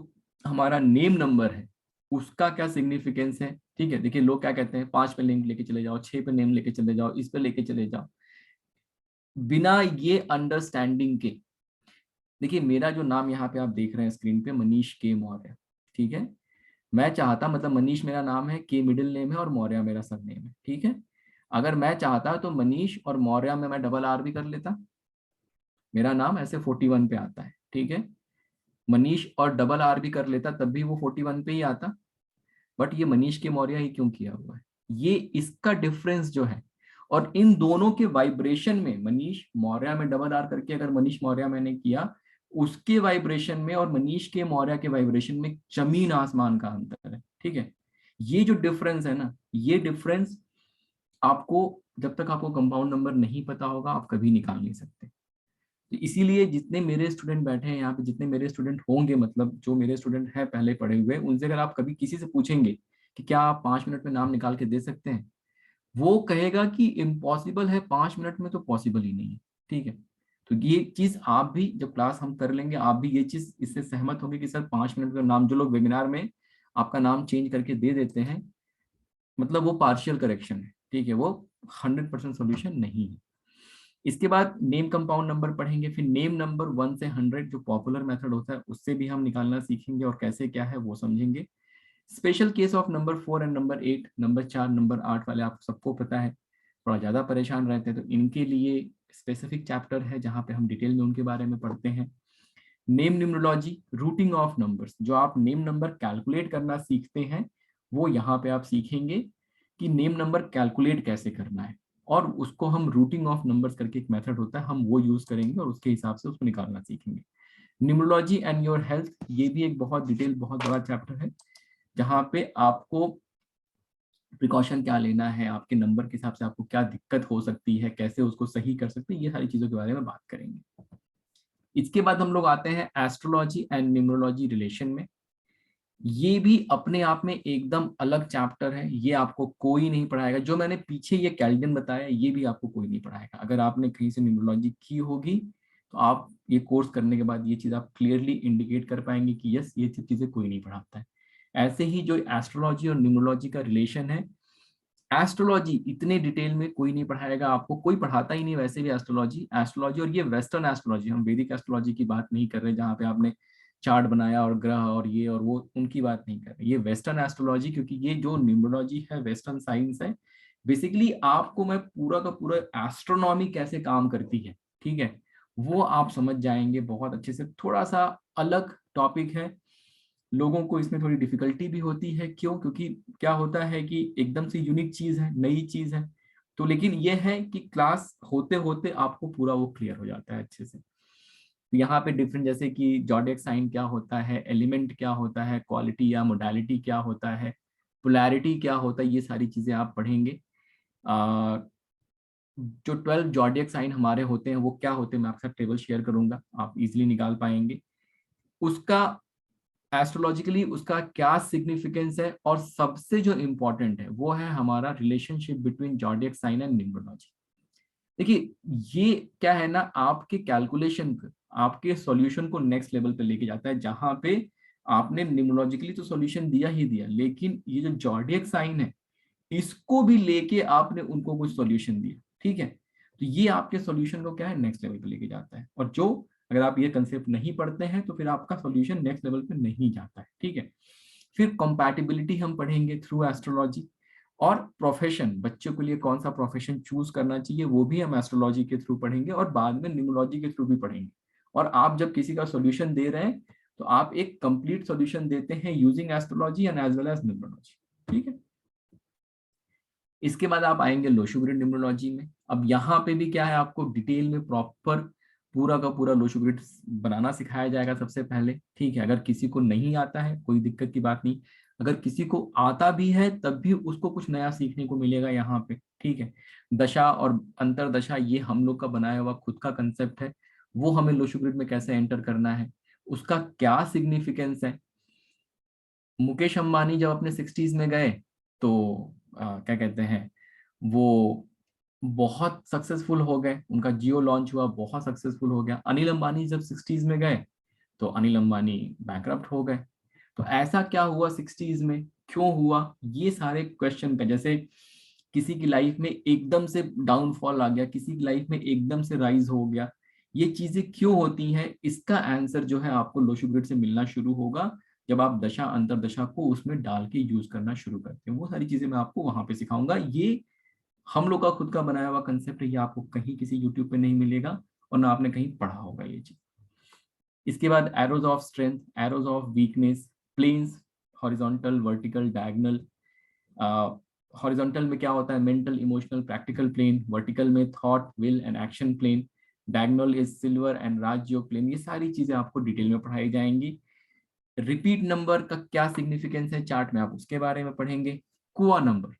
हमारा नेम नंबर है उसका क्या सिग्निफिकेंस है, ठीक है। देखिए लोग क्या कहते हैं 5 पे नेम लेके चले जाओ, 6 पे नेम लेके चले जाओ, इस पे लेके चले जाओ, बिना ये अंडरस्टैंडिंग के। देखिए मेरा जो नाम यहाँ पे आप देख रहे हैं स्क्रीन पे, मनीष के मौर्य, ठीक है। मैं चाहता, मतलब मनीष मेरा नाम है, के मिडिल नेम है और मौर्य मेरा सरनेम है, ठीक है। अगर मैं चाहता तो मनीष और मौर्य में मैं डबल आर भी कर लेता, मेरा नाम ऐसे 41 पे आता है, ठीक है। मनीष और डबल आर भी कर लेता तब भी वो 41 पे ही आता, बट ये मनीष के मौर्य ही क्यों किया हुआ है, ये इसका डिफरेंस जो है। और इन दोनों के वाइब्रेशन में, मनीष मौर्य में डबल आर करके अगर मनीष मौर्य मैंने किया, उसके वाइब्रेशन में और मनीष के मौर्य के वाइब्रेशन में जमीन आसमान का अंतर है, ठीक है। ये जो डिफरेंस है ना, ये डिफरेंस आपको, जब तक आपको कंपाउंड नंबर नहीं पता होगा आप कभी निकाल नहीं सकते। तो इसीलिए जितने मेरे स्टूडेंट बैठे हैं यहाँ पे, जितने मेरे स्टूडेंट होंगे, मतलब जो मेरे स्टूडेंट हैं पहले पढ़े हुए, उनसे अगर आप कभी किसी से पूछेंगे कि क्या आप 5 मिनट में नाम निकाल के दे सकते हैं, वो कहेगा कि इम्पॉसिबल है, 5 मिनट में तो पॉसिबल ही नहीं है, ठीक है। तो ये चीज आप भी जब क्लास हम कर लेंगे आप भी ये चीज इससे सहमत होंगे कि सर 5 मिनट का नाम, जो लोग वेबिनार में आपका नाम चेंज करके दे देते हैं, मतलब वो पार्शियल करेक्शन है, ठीक है, वो 100% सोल्यूशन नहीं है। इसके बाद नेम कंपाउंड नंबर पढ़ेंगे, फिर नेम नंबर 1 से 100 जो पॉपुलर मेथड होता है उससे भी हम निकालना सीखेंगे और कैसे क्या है वो समझेंगे। Special case of number 4 and number 8, number 4 number 8 वाले आप सबको पता है थोड़ा ज्यादा परेशान रहते हैं, तो इनके लिए स्पेसिफिक चैप्टर है जहाँ पे हम डिटेल में उनके बारे में पढ़ते हैं। Name numerology, routing of numbers, जो आप नेम नंबर कैलकुलेट करना सीखते हैं वो यहाँ पे आप सीखेंगे कि नेम नंबर कैलकुलेट कैसे करना है, और उसको हम रूटिंग ऑफ नंबर्स करके एक मेथड होता है हम वो यूज करेंगे और उसके हिसाब से उसको निकालना सीखेंगे। न्यूमरोलॉजी एंड योर हेल्थ, ये भी एक बहुत डिटेल बहुत बड़ा चैप्टर है जहाँ पे आपको प्रिकॉशन क्या लेना है, आपके नंबर के हिसाब से आपको क्या दिक्कत हो सकती है, कैसे उसको सही कर सकते हैं, ये सारी चीजों के बारे में बात करेंगे। इसके बाद हम लोग आते हैं एस्ट्रोलॉजी एंड न्यूमरोलॉजी रिलेशन में। ये भी अपने आप में एकदम अलग चैप्टर है, ये आपको कोई नहीं पढ़ाएगा। जो मैंने पीछे ये कैल्विन बताया ये भी आपको कोई नहीं पढ़ाएगा। अगर आपने कहीं से न्यूमरोलॉजी की होगी तो आप ये कोर्स करने के बाद ये चीज आप क्लियरली इंडिकेट कर पाएंगे कि यस ये चीजें कोई नहीं पढ़ाता है। ऐसे ही जो एस्ट्रोलॉजी और न्यूमरोलॉजी का रिलेशन है, एस्ट्रोलॉजी इतने डिटेल में कोई नहीं पढ़ाएगा आपको, कोई पढ़ाता ही नहीं वैसे भी एस्ट्रोलॉजी। और ये वेस्टर्न एस्ट्रोलॉजी, हम वैदिक एस्ट्रोलॉजी की बात नहीं कर रहे जहाँ पे आपने चार्ट बनाया और ग्रह और ये और वो, उनकी बात नहीं कर रहे। ये वेस्टर्न एस्ट्रोलॉजी, क्योंकि ये जो न्यूमरोलॉजी है वेस्टर्न साइंस है। बेसिकली आपको मैं पूरा का पूरा एस्ट्रोनॉमी कैसे काम करती है, ठीक है, वो आप समझ जाएंगे बहुत अच्छे से। थोड़ा सा अलग टॉपिक है, लोगों को इसमें थोड़ी डिफिकल्टी भी होती है। क्यों? क्योंकि क्या होता है कि एकदम से यूनिक चीज है, नई चीज है, तो लेकिन ये है कि क्लास होते होते आपको पूरा वो क्लियर हो जाता है अच्छे से। तो यहाँ पे डिफरेंट जैसे कि जॉडियक साइन क्या होता है, एलिमेंट क्या होता है, क्वालिटी या मोडालिटी क्या होता है, पोलैरिटी क्या होता है, ये सारी चीजें आप पढ़ेंगे। जो 12 जॉडियक साइन हमारे होते हैं वो क्या होते हैं, मैं आपके साथ टेबल शेयर करूंगा, आप इजीली निकाल पाएंगे। उसका एस्ट्रोलॉजिकली उसका क्या सिग्निफिकेंस है, और सबसे जो इम्पोर्टेंट है वो है हमारा relationship between zodiac sign and numerology. देखिए ये क्या है ना, आपके कैलकुलेशन को, आपके सॉल्यूशन को नेक्स्ट लेवल पे लेके जाता है, जहां पे आपने न्यूमरोलॉजिकली तो सॉल्यूशन दिया ही दिया, लेकिन ये जो जॉडियक साइन है इसको भी लेके आपने उनको कुछ सॉल्यूशन दिया, ठीक है। तो ये आपके सॉल्यूशन को क्या है, नेक्स्ट लेवल पे लेके जाता है। और जो अगर आप ये कंसेप्ट नहीं पढ़ते हैं तो फिर आपका सॉल्यूशन नेक्स्ट लेवल पे नहीं जाता है, ठीक है। फिर कंपैटिबिलिटी हम पढ़ेंगे थ्रू एस्ट्रोलॉजी, और प्रोफेशन, बच्चों के लिए कौन सा प्रोफेशन चूज करना चाहिए वो भी हम एस्ट्रोलॉजी के थ्रू पढ़ेंगे, और बाद में न्यूमरोलॉजी के थ्रू भी पढ़ेंगे। और आप जब किसी का सॉल्यूशन दे रहे हैं तो आप एक कंप्लीट सॉल्यूशन देते हैं using astrology and as well as numerology, ठीक है। इसके बाद आप आएंगे लोशो ग्रिड न्यूमरोलॉजी में। अब यहाँ पे भी क्या है, आपको डिटेल में प्रॉपर पूरा का पूरा लोशो ग्रिड बनाना सिखाया जाएगा सबसे पहले, ठीक है। अगर किसी को नहीं आता है कोई दिक्कत की बात नहीं, अगर किसी को आता भी है तब भी उसको कुछ नया सीखने को मिलेगा यहाँ पे, ठीक है। दशा और अंतरदशा ये हम लोग का बनाया हुआ खुद का कंसेप्ट है, वो हमें लोशो ग्रिड में कैसे एंटर करना है, उसका क्या सिग्निफिकेंस है। मुकेश अंबानी जब अपने 60s में गए तो क्या कहते हैं, वो बहुत सक्सेसफुल हो गए, उनका जियो लॉन्च हुआ, बहुत सक्सेसफुल हो गया। अनिल अंबानी जब 60s में गए तो अनिल अंबानी बैंकरप्ट हो गए। तो ऐसा क्या हुआ 60s में, क्यों हुआ, ये सारे क्वेश्चन का, जैसे किसी की लाइफ में एकदम से डाउनफॉल आ गया, किसी की लाइफ में एकदम से राइज हो गया, ये चीजें क्यों होती हैं, इसका आंसर जो है आपको लोशो ग्रिड से मिलना शुरू होगा जब आप दशा अंतरदशा को उसमें डाल के यूज करना शुरू करते हैं। वो सारी चीजें मैं आपको वहां पे सिखाऊंगा। ये हम लोग का खुद का बनाया हुआ कंसेप्ट है, ये आपको कहीं किसी यूट्यूब पे नहीं मिलेगा और ना आपने कहीं पढ़ा होगा ये चीज। इसके बाद arrows of strength, arrows of weakness, planes, horizontal, vertical, diagonal. Horizontal में क्या होता है, mental, emotional, practical plane. Vertical में thought, will and action plane. Diagonal is silver and Rajyoga plane. ये सारी चीजें आपको डिटेल में पढ़ाई जाएंगी। रिपीट नंबर का क्या सिग्निफिकेंस है चार्ट में, आप उसके बारे में पढ़ेंगे। कुआ नंबर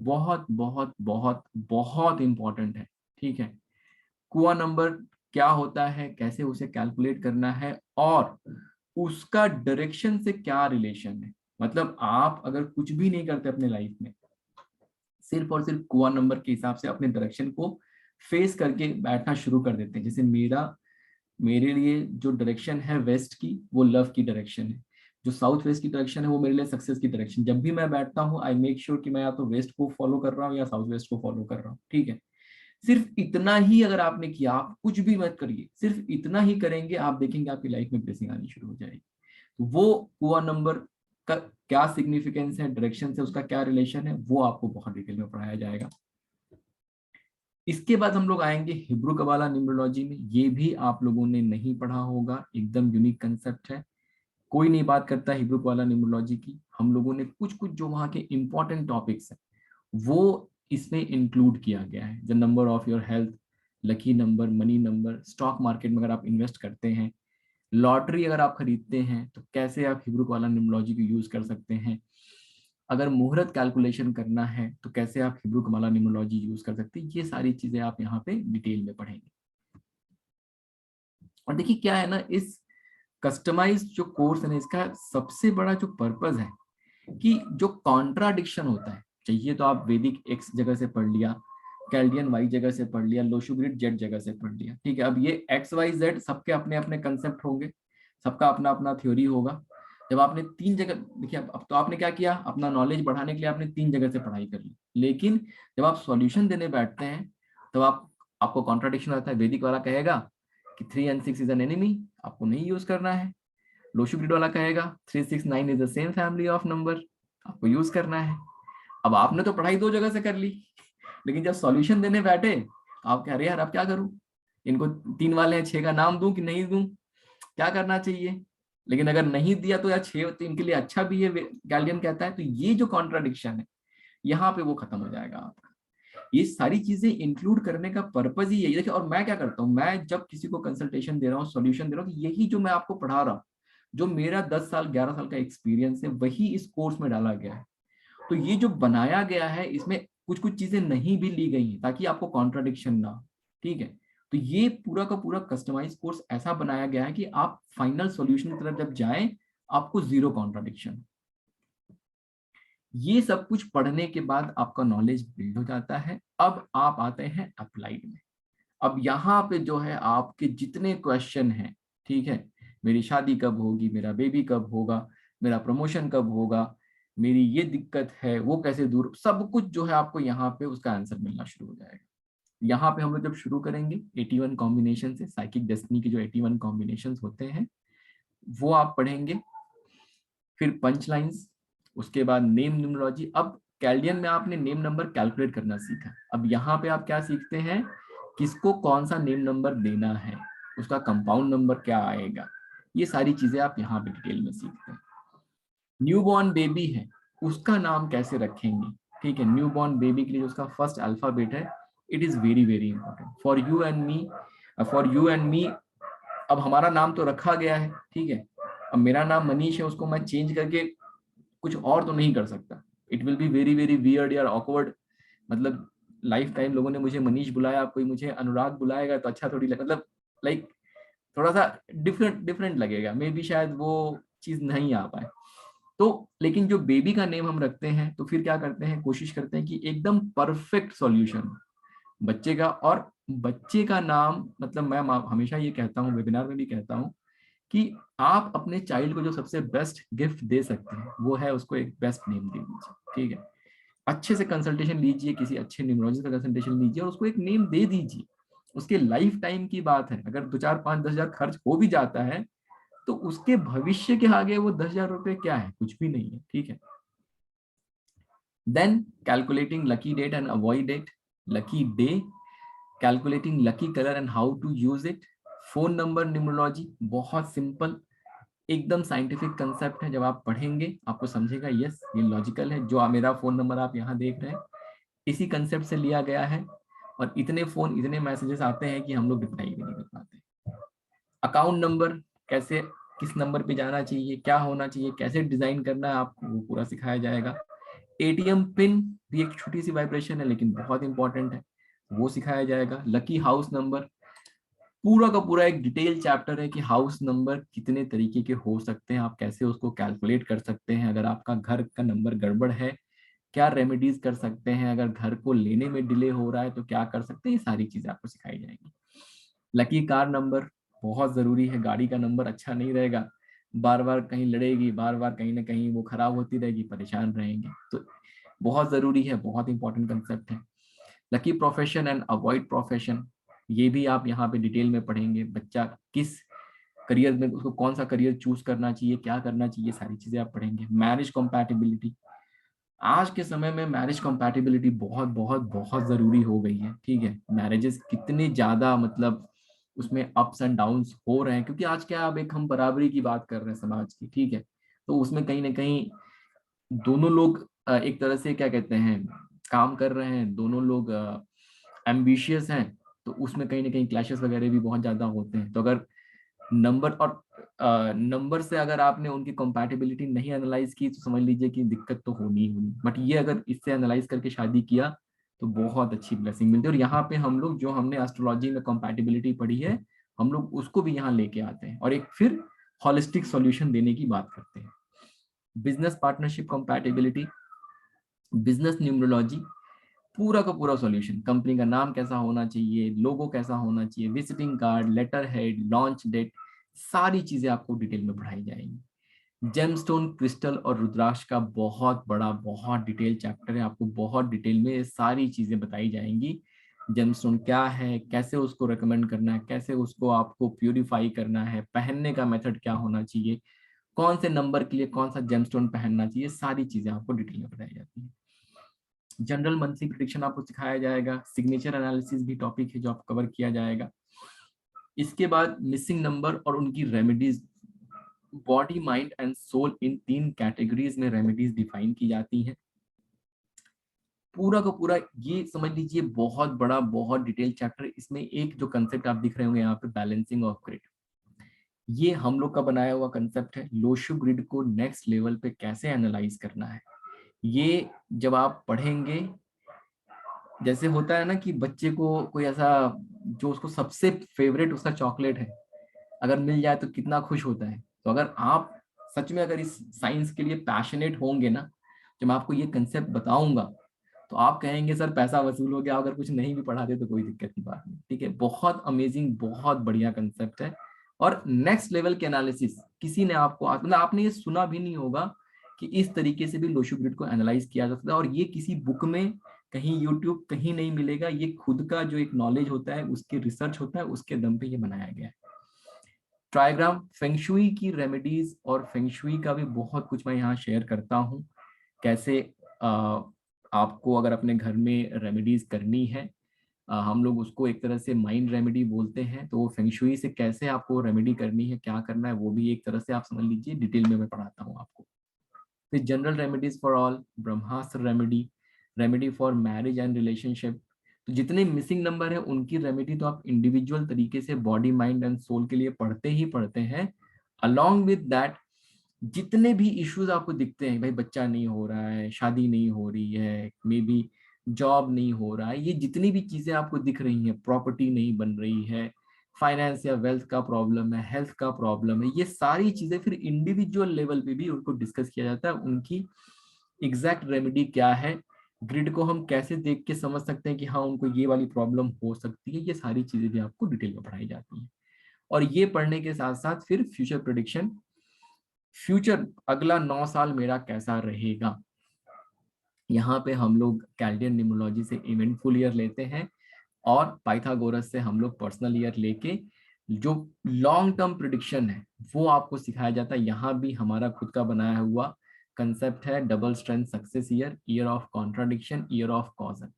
बहुत बहुत बहुत बहुत इंपॉर्टेंट है, ठीक है। कुआ नंबर क्या होता है, कैसे उसे कैलकुलेट करना है, और उसका डायरेक्शन से क्या रिलेशन है। मतलब आप अगर कुछ भी नहीं करते अपने लाइफ में, सिर्फ और सिर्फ कुआ नंबर के हिसाब से अपने डायरेक्शन को फेस करके बैठना शुरू कर देते हैं। जैसे मेरे लिए जो डायरेक्शन है वेस्ट की, वो लव की डायरेक्शन है। जो साउथ वेस्ट की डायरेक्शन है वो मेरे लिए सक्सेस की डायरेक्शन। जब भी मैं बैठता हूँ आई मेक श्योर कि मैं या तो वेस्ट को फॉलो कर रहा हूँ या साउथ वेस्ट को फॉलो कर रहा हूँ, ठीक है। सिर्फ इतना ही अगर आपने किया, आप कुछ भी मत करिए, सिर्फ इतना ही करेंगे, आप देखेंगे आपकी लाइफ में ब्लेसिंग आनी शुरू हो जाएगी। तो वो कुआ नंबर का क्या सिग्निफिकेंस है, डायरेक्शन से उसका क्या रिलेशन है, वो आपको बहुत डिटेल में पढ़ाया जाएगा। इसके बाद हम लोग आएंगे हिब्रू कबाला न्यूमरोलॉजी में। ये भी आप लोगों ने नहीं पढ़ा होगा, एकदम यूनिक कंसेप्ट है, कोई नहीं बात करता हिब्रू कबाला न्यूमरोलॉजी की। हम लोगों ने कुछ कुछ जो वहाँ के इंपॉर्टेंट टॉपिक्स हैं वो इसमें इंक्लूड किया गया है। The number of your health, lucky number, money number, stock market में अगर आप इन्वेस्ट करते हैं, लॉटरी अगर आप खरीदते हैं तो कैसे आप हिब्रू कबाला न्यूमरोलॉजी को यूज कर सकते हैं, अगर मुहूर्त कैलकुलेशन करना है तो कैसे आप हिब्रू कबाला न्यूमरोलॉजी यूज कर सकते हैं। ये सारी चीजें आप यहाँ पे डिटेल में पढ़ेंगे। और देखिए क्या है ना, इस कस्टमाइज जो कोर्स है ना, इसका सबसे बड़ा जो पर्पस है कि जो कॉन्ट्राडिक्शन होता है, चाहिए तो आप वैदिक एक्स जगह से पढ़ लिया, कैल्डियन वाई जगह से पढ़ लिया, लोशो ग्रिड जेड जगह से पढ़ लिया, ठीक है। अब ये एक्स वाई जेड सबके अपने अपने कंसेप्ट होंगे, सबका अपना अपना थ्योरी होगा। जब आपने 3 जगह, देखिए अब तो आपने क्या किया, अपना नॉलेज बढ़ाने के लिए आपने 3 जगह से पढ़ाई कर ली, लेकिन जब आप सॉल्यूशन देने बैठते हैं तब आपको कॉन्ट्राडिक्शन आता है। वैदिक वाला कहेगा कि 3 and 6 इज एन एनिमी, आपको नहीं यूज करना है। लोशो ग्रिड वाला कहेगा 3, 6, 9 is the same family of number, आपको यूज करना है। अब आपने तो पढ़ाई 2 जगह से कर ली, लेकिन जब सॉल्यूशन देने बैठे आप कह रहे यार अब क्या करूं, इनको 3 वाले हैं 6 का नाम दूं कि नहीं दूं, क्या करना चाहिए। लेकिन अगर नहीं दिया तो यार 6 तो इनके लिए अच्छा भी है, गैलियन कहता है। तो ये जो कॉन्ट्राडिक्शन है यहाँ पे वो खत्म हो जाएगा आपका। ये सारी चीजें इंक्लूड करने का पर्पज ही यही देखिए। और मैं क्या करता हूँ, मैं जब किसी को कंसल्टेशन दे रहा हूँ, सॉल्यूशन दे रहा हूँ, तो यही जो मैं आपको पढ़ा रहा हूँ, जो मेरा 10 साल 11 साल का एक्सपीरियंस है, वही इस कोर्स में डाला गया है। तो ये जो बनाया गया है, इसमें कुछ कुछ चीजें नहीं भी ली गई हैं ताकि आपको कॉन्ट्राडिक्शन ना हो, ठीक है। तो ये पूरा का पूरा कस्टमाइज कोर्स ऐसा बनाया गया है कि आप फाइनल सॉल्यूशन की तरफ जब जाएं, आपको जीरो कॉन्ट्राडिक्शन। ये सब कुछ पढ़ने के बाद आपका नॉलेज बिल्ड हो जाता है। अब आप आते हैं अप्लाइड में। अब यहाँ पे जो है आपके जितने क्वेश्चन हैं, ठीक है, मेरी शादी कब होगी, मेरा बेबी कब होगा, मेरा प्रमोशन कब होगा, मेरी ये दिक्कत है, वो कैसे दूर, सब कुछ जो है आपको यहाँ पे उसका आंसर मिलना शुरू हो जाएगा। यहाँ पे हम लोग जब शुरू करेंगे 81 कॉम्बिनेशन से, साइकिक डेस्टिनी के जो 81 कॉम्बिनेशन होते हैं वो आप पढ़ेंगे। फिर पंच लाइन्स, उसके बाद नेम न्यूमरोलॉजी। अब कैल्डियन में आपने नेम नंबर कैलकुलेट करना सीखा। अब यहाँ पे आप क्या सीखते हैं, किसको कौन सा नेम नंबर देना है, उसका कंपाउंड नंबर क्या आएगा, ये सारी चीजें आप यहाँ पे डिटेल में सीखते हैं। न्यूबॉर्न बेबी है, उसका नाम कैसे रखेंगे, ठीक है। न्यूबॉर्न बेबी के लिए उसका फर्स्ट अल्फाबेट है, it is very very important for you and me. For you and me, अब हमारा नाम तो रखा गया है, ठीक है। अब मेरा नाम मनीष है, उसको मैं चेंज करके कुछ और तो नहीं कर सकता। It will be very very weird या ऑकवर्ड। मतलब लाइफ टाइम लोगों ने मुझे मनीष बुलाया, कोई मुझे अनुराग बुलाएगा तो अच्छा थोड़ी मतलब लाइक थोड़ा सा डिफरेंट लगेगा, मे बी शायद वो चीज नहीं आ पाए। तो लेकिन जो बेबी का नेम हम रखते हैं, तो फिर क्या करते हैं, कोशिश करते हैं कि एकदम परफेक्ट सॉल्यूशन बच्चे का। और बच्चे का नाम, मतलब मैं हमेशा ये कहता हूँ, वेबिनार में भी कहता हूँ कि आप अपने चाइल्ड को जो सबसे बेस्ट गिफ्ट दे सकते हैं वो है उसको एक बेस्ट नेम दे दीजिए, ठीक है। अच्छे से कंसल्टेशन लीजिए, किसी अच्छे न्यूमरोलॉजिस्ट का कंसल्टेशन लीजिए और उसको एक नेम दे दीजिए। उसके लाइफ टाइम की बात है, अगर 2 4 5 10 हजार खर्च हो भी जाता है तो उसके भविष्य के आगे वो 10,000 रुपए क्या है, कुछ भी नहीं है, ठीक है। Then calculating lucky date and avoid date, lucky day, calculating lucky colour and how to use it. Phone number numerology बहुत सिंपल, एकदम साइंटिफिक कंसेप्ट है। जब आप पढ़ेंगे आपको समझेगा यस ये लॉजिकल है। जो मेरा फोन नंबर आप यहाँ देख रहे हैं इसी कंसेप्ट से लिया गया है। और इतने फोन इतने मैसेजेस आते हैं कि हम लोग रिप्लाई भी नहीं कर पाते। अकाउंट नंबर, कैसे किस नंबर पे जाना चाहिए, क्या होना चाहिए, कैसे डिजाइन करना है, आपको वो पूरा सिखाया जाएगा। एटीएम पिन भी एक छोटी सी वाइब्रेशन है लेकिन बहुत इंपॉर्टेंट है, वो सिखाया जाएगा। लकी हाउस नंबर, पूरा का पूरा एक डिटेल चैप्टर है कि हाउस नंबर कितने तरीके के हो सकते हैं, आप कैसे उसको कैलकुलेट कर सकते हैं। अगर आपका घर का नंबर गड़बड़ है क्या रेमेडीज कर सकते हैं, अगर घर को लेने में डिले हो रहा है तो क्या कर सकते हैं, ये सारी चीजें आपको सिखाई जाएंगी। लकी कार नंबर बहुत जरूरी है, गाड़ी का नंबर अच्छा नहीं रहेगा, बार बार कहीं लड़ेगी, बार बार कहीं ना कहीं वो खराब होती रहेगी, परेशान रहेंगे, तो बहुत जरूरी है, बहुत इंपॉर्टेंट कंसेप्ट है। Lucky profession and avoid profession, ये भी आप यहाँ पे डिटेल में पढ़ेंगे। बच्चा किस करियर में, उसको कौन सा करियर चूज करना चाहिए, क्या करना चाहिए, सारी चीजें आप पढ़ेंगे। मैरिज कंपैटिबिलिटी, आज के समय में मैरिज कंपैटिबिलिटी बहुत बहुत बहुत जरूरी हो गई है, ठीक है। मैरिजेस कितने ज्यादा मतलब उसमें अप्स एंड डाउन्स हो रहे हैं, क्योंकि आज क्या अब एक हम बराबरी की बात कर रहे हैं समाज की, ठीक है। तो उसमें कहीं ना कहीं दोनों लोग एक तरह से क्या कहते हैं काम कर रहे हैं, दोनों लोग एम्बिशियस हैं, तो उसमें कहीं ना कहीं क्लैशेस वगैरह भी बहुत ज्यादा होते हैं। तो अगर नंबर और नंबर से अगर आपने उनकी कंपैटिबिलिटी नहीं एनालाइज की तो समझ लीजिए कि दिक्कत तो होनी ही होनी। बट ये अगर इससे एनालाइज करके शादी किया तो बहुत अच्छी ब्लेसिंग मिलती है। और यहाँ पे हम लोग जो हमने एस्ट्रोलॉजी में कंपैटिबिलिटी पढ़ी है, हम लोग उसको भी यहाँ लेके आते हैं और एक फिर हॉलिस्टिक सॉल्यूशन देने की बात करते हैं। Business partnership compatibility, business numerology, पूरा का पूरा सॉल्यूशन, कंपनी का नाम कैसा होना चाहिए, लोगो कैसा होना चाहिए, visiting card, letter head, launch date, सारी चीजें आपको डिटेल में पढ़ाई जाएंगी। जेमस्टोन, क्रिस्टल और रुद्राक्ष का बहुत बड़ा बहुत डिटेल चैप्टर है, आपको बहुत डिटेल में सारी चीजें बताई जाएंगी। जेमस्टोन क्या है, कैसे उसको रेकमेंड करना है, कैसे उसको आपको प्यूरिफाई करना है, पहनने का मेथड क्या होना चाहिए, कौन से नंबर के लिए कौन सा जेमस्टोन पहनना चाहिए, सारी चीजें आपको डिटेल में बताई जाती है। जनरल मंथली प्रेडिक्शन आपको सिखाया जाएगा। सिग्नेचर एनालिसिस भी टॉपिक है जो आपको कवर किया जाएगा। इसके बाद मिसिंग नंबर और उनकी remedies, body mind and soul, इन 3 कैटेगरीज में रेमेडीज डिफाइन की जाती हैं। पूरा का पूरा ये समझ लीजिए बहुत बड़ा बहुत डिटेल चैप्टर। इसमें एक जो कंसेप्ट आप दिख रहे होंगे यहाँ पे, बैलेंसिंग ऑफ ग्रिड, ये हम लोग का बनाया हुआ कंसेप्ट है। लोशु ग्रिड को नेक्स्ट लेवल पे कैसे एनालाइज करना है, ये जब आप पढ़ेंगे, जैसे होता है ना कि बच्चे को कोई ऐसा जो उसको सबसे फेवरेट उसका चॉकलेट है, अगर मिल जाए तो कितना खुश होता है। तो अगर आप सच में अगर इस साइंस के लिए पैशनेट होंगे ना, जब मैं आपको ये कंसेप्ट बताऊंगा तो आप कहेंगे सर पैसा वसूल हो गया, अगर कुछ नहीं भी पढ़ाते तो कोई दिक्कत की बात नहीं, ठीक है। बहुत अमेजिंग बहुत बढ़िया कंसेप्ट है। और नेक्स्ट लेवल के एनालिसिस किसी ने आपको मतलब आपने ये सुना भी नहीं होगा कि इस तरीके से भी लोशु ग्रिड को एनालाइज किया जा सकता है। और ये किसी बुक में कहीं यूट्यूब कहीं नहीं मिलेगा, ये खुद का जो एक नॉलेज होता है, उसके रिसर्च होता है, उसके दम पे ये बनाया गया है। ट्राइग्राम फेंगशुई की रेमेडीज और फेंगशुई का भी बहुत कुछ मैं यहाँ शेयर करता हूँ, कैसे आपको अगर अपने घर में रेमेडीज करनी है, हम लोग उसको एक तरह से माइंड रेमेडी बोलते हैं, तो वो फेंगशुई से कैसे आपको रेमेडी करनी है, क्या करना है, वो भी एक तरह से आप समझ लीजिए डिटेल में मैं पढ़ाता हूँ आपको। फिर general remedies for all, Brahmastra remedy, remedy for marriage and relationship. तो जितने मिसिंग नंबर है उनकी रेमेडी तो आप इंडिविजुअल तरीके से बॉडी माइंड एंड सोल के लिए पढ़ते ही पढ़ते हैं। अलॉन्ग विद दैट जितने भी इश्यूज आपको दिखते हैं, भाई बच्चा नहीं हो रहा है, शादी नहीं हो रही है, मे बी जॉब नहीं हो रहा है, ये जितनी भी चीजें आपको दिख रही हैं, प्रॉपर्टी नहीं बन रही है, फाइनेंस या वेल्थ का प्रॉब्लम है, हेल्थ का प्रॉब्लम है, ये सारी चीजें फिर इंडिविजुअल लेवल पे भी उनको डिस्कस किया जाता है। उनकी एग्जैक्ट रेमेडी क्या है, ग्रिड को हम कैसे देख के समझ सकते हैं कि हाँ उनको ये वाली प्रॉब्लम हो सकती है, ये सारी चीजें भी आपको डिटेल में पढ़ाई जाती हैं। और ये पढ़ने के साथ साथ फिर फ्यूचर प्रेडिक्शन, फ्यूचर अगला 9 साल मेरा कैसा रहेगा, यहाँ पे हम लोग कैल्डियन न्यूमरोलॉजी से इवेंटफुल ईयर लेते हैं और पाइथागोरस से हम लोग पर्सनल ईयर लेके जो लॉन्ग टर्म प्रिडिक्शन है वो आपको सिखाया जाता है। यहाँ भी हमारा खुद का बनाया हुआ कंसेप्ट है, double strength success year, year of contradiction, year of caution,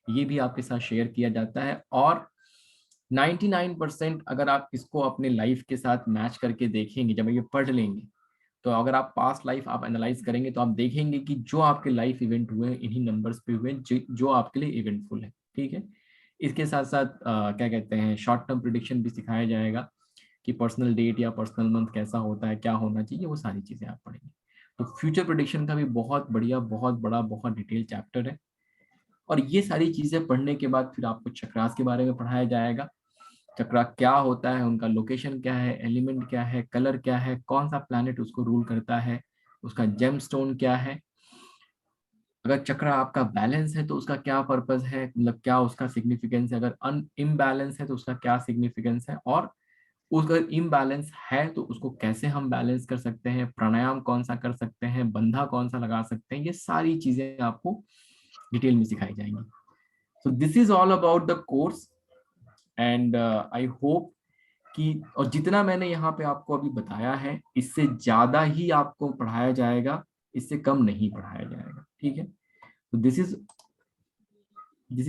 ये भी आपके साथ शेयर किया जाता है। और 99% अगर आप इसको अपने लाइफ के साथ मैच करके देखेंगे, जब ये पढ़ लेंगे, तो अगर आप पास्ट लाइफ आप एनालाइज करेंगे तो आप देखेंगे कि जो आपके लाइफ इवेंट हुए इन्हीं नंबर्स पे हुए जो आपके लिए इवेंटफुल है, ठीक है। इसके साथ साथ क्या कहते हैं, शॉर्ट टर्म प्रिडिक्शन भी सिखाया जाएगा कि पर्सनल डेट या पर्सनल मंथ कैसा होता है, क्या होना चाहिए, वो सारी चीजें आप पढ़ेंगे। तो फ्यूचर प्रिडिक्शन का भी बहुत बढ़िया बहुत बड़ा बहुत डिटेल चैप्टर है। और ये सारी चीजें पढ़ने के बाद फिर आपको चक्रास के बारे में पढ़ाया जाएगा। चक्रा क्या होता है, उनका लोकेशन क्या है, एलिमेंट क्या है, कलर क्या है, कौन सा प्लैनेट उसको रूल करता है, उसका जेमस्टोन क्या है, अगर चक्रा आपका बैलेंस है तो उसका क्या पर्पस है, मतलब क्या उसका सिग्निफिकेंस है, अगर इम्बैलेंस है तो उसका क्या सिग्निफिकेंस है, और अगर इम्बैलेंस है तो उसको कैसे हम बैलेंस कर सकते हैं, प्राणायाम कौन सा कर सकते हैं, बंधा कौन सा लगा सकते हैं, ये सारी चीजें आपको डिटेल में सिखाई जाएंगी। सो this is all about the course and I hope कि, और जितना मैंने यहाँ पे आपको अभी बताया है इससे ज्यादा ही आपको पढ़ाया जाएगा, इससे कम नहीं पढ़ाया जाएगा, ठीक है। तो this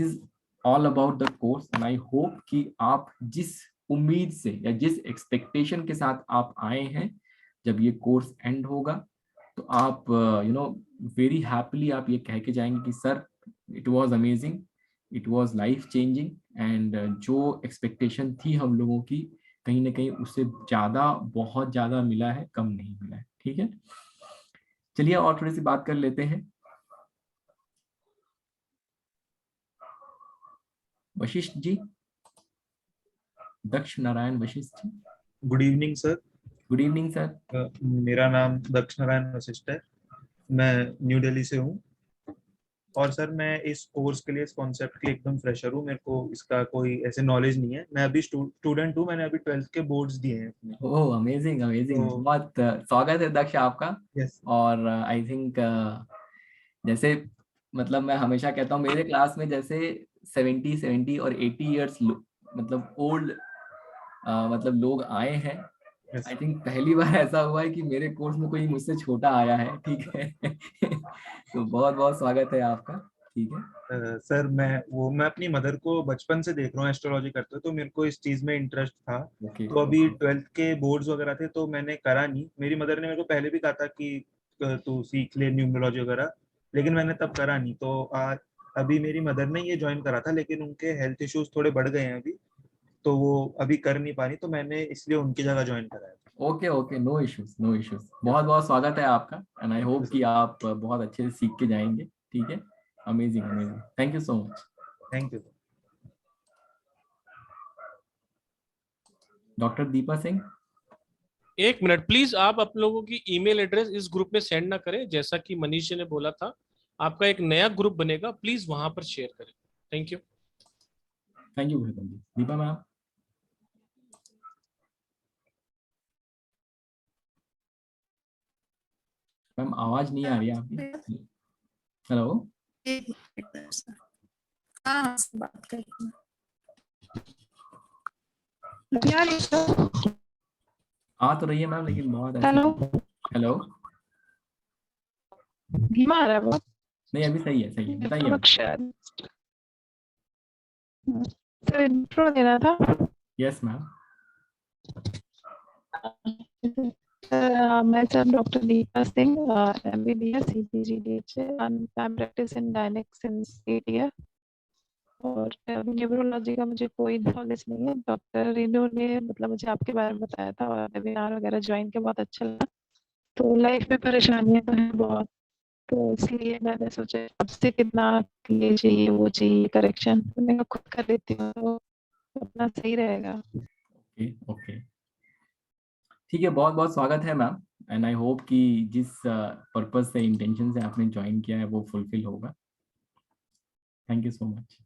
is all about the course and I hope कि आप जिस उम्मीद से या जिस एक्सपेक्टेशन के साथ आप आए हैं, जब ये कोर्स एंड होगा तो आप वेरी हैप्पीली आप ये कह के जाएंगे कि sir it was amazing, it was life changing, and जो एक्सपेक्टेशन थी हम लोगों की कहीं ना कहीं उससे ज्यादा बहुत ज्यादा मिला है, कम नहीं मिला है, ठीक है। चलिए और थोड़ी सी बात कर लेते हैं। Vashishtha ji, Daksh Narayan Vashishtha ji. Good evening sir. Good evening sir. मेरा नाम दक्ष नारायण वशिष्ठ है, मैं न्यू दिल्ली से हूँ और सर मैं इस कोर्स के लिए, इस कॉन्सेप्ट के लिए एकदम फ्रेशर हूँ, मेरे को इसका कोई ऐसे नॉलेज नहीं है। मैं अभी स्टूडेंट हूँ, मैंने अभी 12th के बोर्ड्स दिए हैं अपने। ओह अमेजिंग अमेजिंग, बहुत स्वागत है दक्ष आपका। yes. और आई थिंक जैसे मतलब मैं हमेशा कहता हूँ मेरे क्लास में जैसे 70 और 80 ईयर्स मतलब ओल्ड मतलब लोग आए हैं। आई थिंक पहली बार ऐसा हुआ है कि मेरे कोर्स में कोई मुझसे छोटा आया है, ठीक है। तो बहुत बहुत स्वागत है आपका, ठीक है। सर मैं अपनी मदर को बचपन से देख रहा हूँ एस्ट्रोलॉजी करते, तो मेरे को इस चीज में इंटरेस्ट था। तो अभी 12th के बोर्ड्स वगैरह थे तो मैंने करा नहीं। मेरी मदर ने मेरे को पहले भी कहा था कि तू सीख ले न्यूमरोलॉजी वगैरह, लेकिन मैंने तब करा नहीं। तो अभी मेरी मदर ने ये ज्वाइन करा था, लेकिन उनके हेल्थ इश्यूज थोड़े बढ़ गए हैं अभी, तो वो अभी कर नहीं पा रही, तो मैंने इसलिए उनकी जगह ज्वाइन कराया। Okay okay, no issues no issues. बहुत बहुत स्वागत है आपका, एंड आई होप कि आप बहुत अच्छे से सीख के जाएंगे। ठीक है, amazing amazing, thank you so much. Thank you. Doctor Deepa Singh. एक मिनट प्लीज, आप आप लोगों की ईमेल एड्रेस इस ग्रुप में सेंड ना करें, जैसा कि मनीष जी ने बोला था, आपका एक नया ग्रुप बनेगा, प्लीज वहां पर शेयर करें। Thank you. थैंक यू जी। दीपा मैम। मैम आवाज नहीं आ रही है आपकी। हेलो। हाँ बात करिए। आ तो रही है मैम, लेकिन बहुत ऐसे। Hello, hello. धीमा आ रहा है बहुत। नहीं अभी सही है, सही है, बताइए मैम। शायद सर इंट्रो देना था। Yes ma'am. मैं sir doctor Deepa Singh, MBBS CPGDH, and I'm practicing gynec since 8 years। और न्यूरोलॉजी का मुझे कोई नॉलेज नहीं है। डॉक्टर रिनो ने मतलब मुझे आपके बारे में बताया था और वेबिनार वगैरह ज्वाइन के बहुत अच्छा लगा। तो लाइफ में परेशानियां तो हैं बहुत, तो इसलिए मैंने सोचा आपसे कितना ये चाहिए वो चाहिए करेक्शन, मैंने कहा खुद कर लेती हूँ तो अपना सही रहेगा। ओके ओके, ठीक है, बहुत बहुत स्वागत है मैम, एंड आई होप कि जिस पर्पस से, इंटेंशन से आपने ज्वाइन किया है वो फुलफिल होगा। Thank you so much.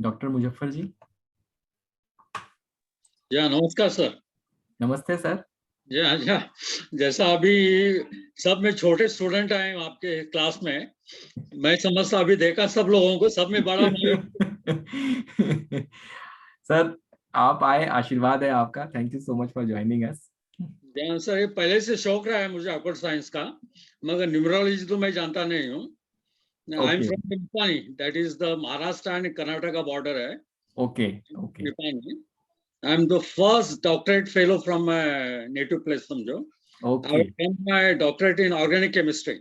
Doctor Muzaffar ji. नमस्कार सर। नमस्ते सर। जैसा अभी सब में छोटे स्टूडेंट आए आपके क्लास में, मैं समझता अभी देखा सब लोगों को, सब में बड़ा सर आप आए, आशीर्वाद है आपका। Thank you so much for joining us. Sir ये पहले से शौक रहा है मुझे ऑकल्ट साइंस का, मगर न्यूमरोलॉजी तो मैं जानता नहीं हूँ। I am from Nipani, that is the Maharashtra and Karnataka border है। Okay okay. Nipani. I am the first doctorate fellow from my native place, समझो। Okay. I done my doctorate in organic chemistry.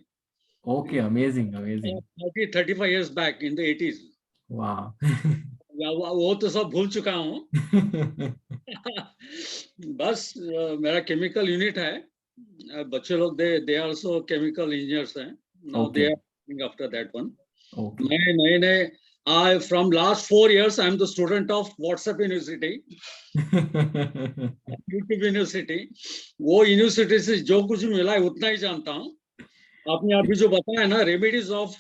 Okay, amazing, amazing. 35 years back in the 80s. Wow. वो तो सब भूल चुका हूँ। बस मेरा केमिकल यूनिट है। बच्चे लोग they also chemical engineers हैं। Now they are going after that one. Okay. मैं I from last 4 years I am the student of WhatsApp University, YouTube University। वो यूनिवर्सिटी से जो कुछ मिला है उतना ही जानता हूँ। आपने अभी जो बताया ना, remedies of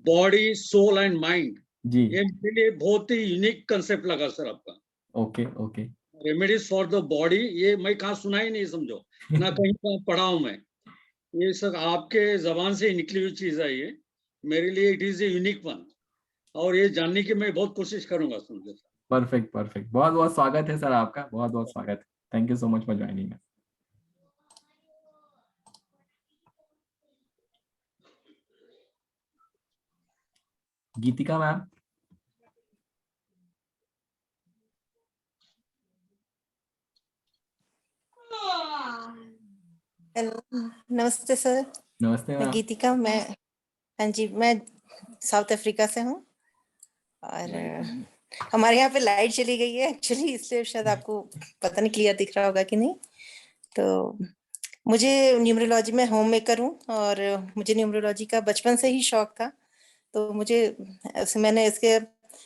body soul and mind, ये मेरे लिए बहुत ही यूनिक कंसेप्ट लगा सर आपका। Okay okay. Remedies for the body, ये मैं कहाँ सुना ही नहीं, समझो ना कहीं पढ़ा हूँ मैं। ये सब आपके जबान से निकली हुई चीज है, ये मेरे लिए it is a unique one, और ये जानने की मैं बहुत कोशिश करूंगा, समझो। परफेक्ट परफेक्ट, बहुत बहुत स्वागत है सर आपका, बहुत बहुत स्वागत है। Thank you so much for joining us. Geetika ma'am. Hello, नमस्ते सर। नमस्ते मैम। गीतिका, मैं हाँ जी, मैं साउथ अफ्रीका से हूँ और हमारे यहाँ पे लाइट चली गई है एक्चुअली, इसलिए शायद आपको पता नहीं क्लियर दिख रहा होगा कि नहीं। तो मुझे न्यूमरोलॉजी में होम मेकर हूँ और मुझे न्यूमरोलॉजी का बचपन से ही शौक था, तो मैंने इसके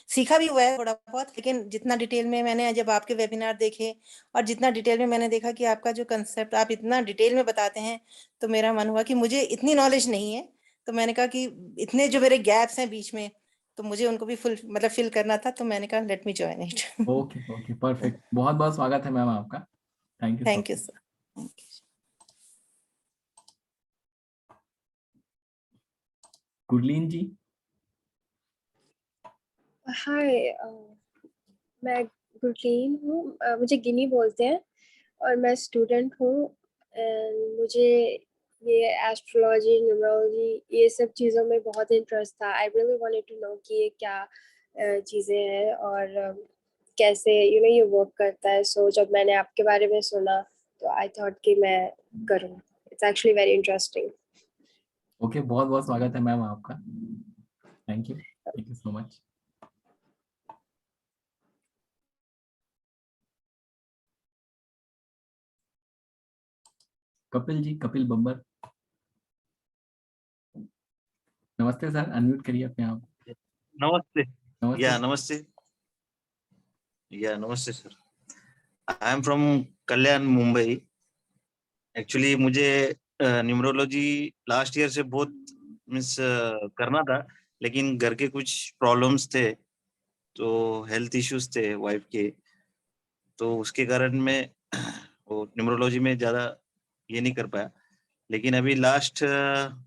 सीखा भी हुआ है थोड़ा बहुत, लेकिन जितना डिटेल में मैंने जब आपके वेबिनार देखे और जितना डिटेल में मैंने देखा कि आपका जो कंसेप्ट आप इतना डिटेल में बताते हैं, तो मेरा मन हुआ कि मुझे इतनी नॉलेज नहीं है, तो मैंने कहा कि इतने जो मेरे गैप्स हैं बीच में, तो मुझे उनको भी फिल करना था, तो मैंने कहा let me join it. Okay okay, perfect, बहुत बहुत स्वागत है मैम आपका। Thank you so thank you much. Sir. Thank you. Gurleen ji. Hi, मैं गुरलीन हूँ, मुझे गिनी बोलते हैं और मैं स्टूडेंट हूँ। मुझे ये एस्ट्रोलॉजी, न्यूमरोलॉजी, ये सब चीज़ों में बहुत इंटरेस्ट था। I really wanted to know कि ये क्या चीज़ें हैं और कैसे ये वर्क करता है। सो जब मैंने आपके बारे में सुना तो आई थॉट कि मैं करूँ। It's actually very interesting. Okay, बहुत बहुत स्वागत है मैम आपका। Thank you so much. Kapil ji, Kapil Babbar, नमस्ते सर, अनम्यूट करिए अपने आप। नमस्ते। नमस्ते। नमस्ते। नमस्ते sir. I am from Kalyan, Mumbai. Actually मुझे न्यूमरोलॉजी लास्ट ईयर से बहुत मिस करना था, लेकिन घर के कुछ प्रॉब्लम्स थे, तो हेल्थ इश्यूज थे वाइफ के, तो उसके कारण मैं वो न्यूमरोलॉजी में ज़्यादा ये नहीं कर पाया। लेकिन अभी लास्ट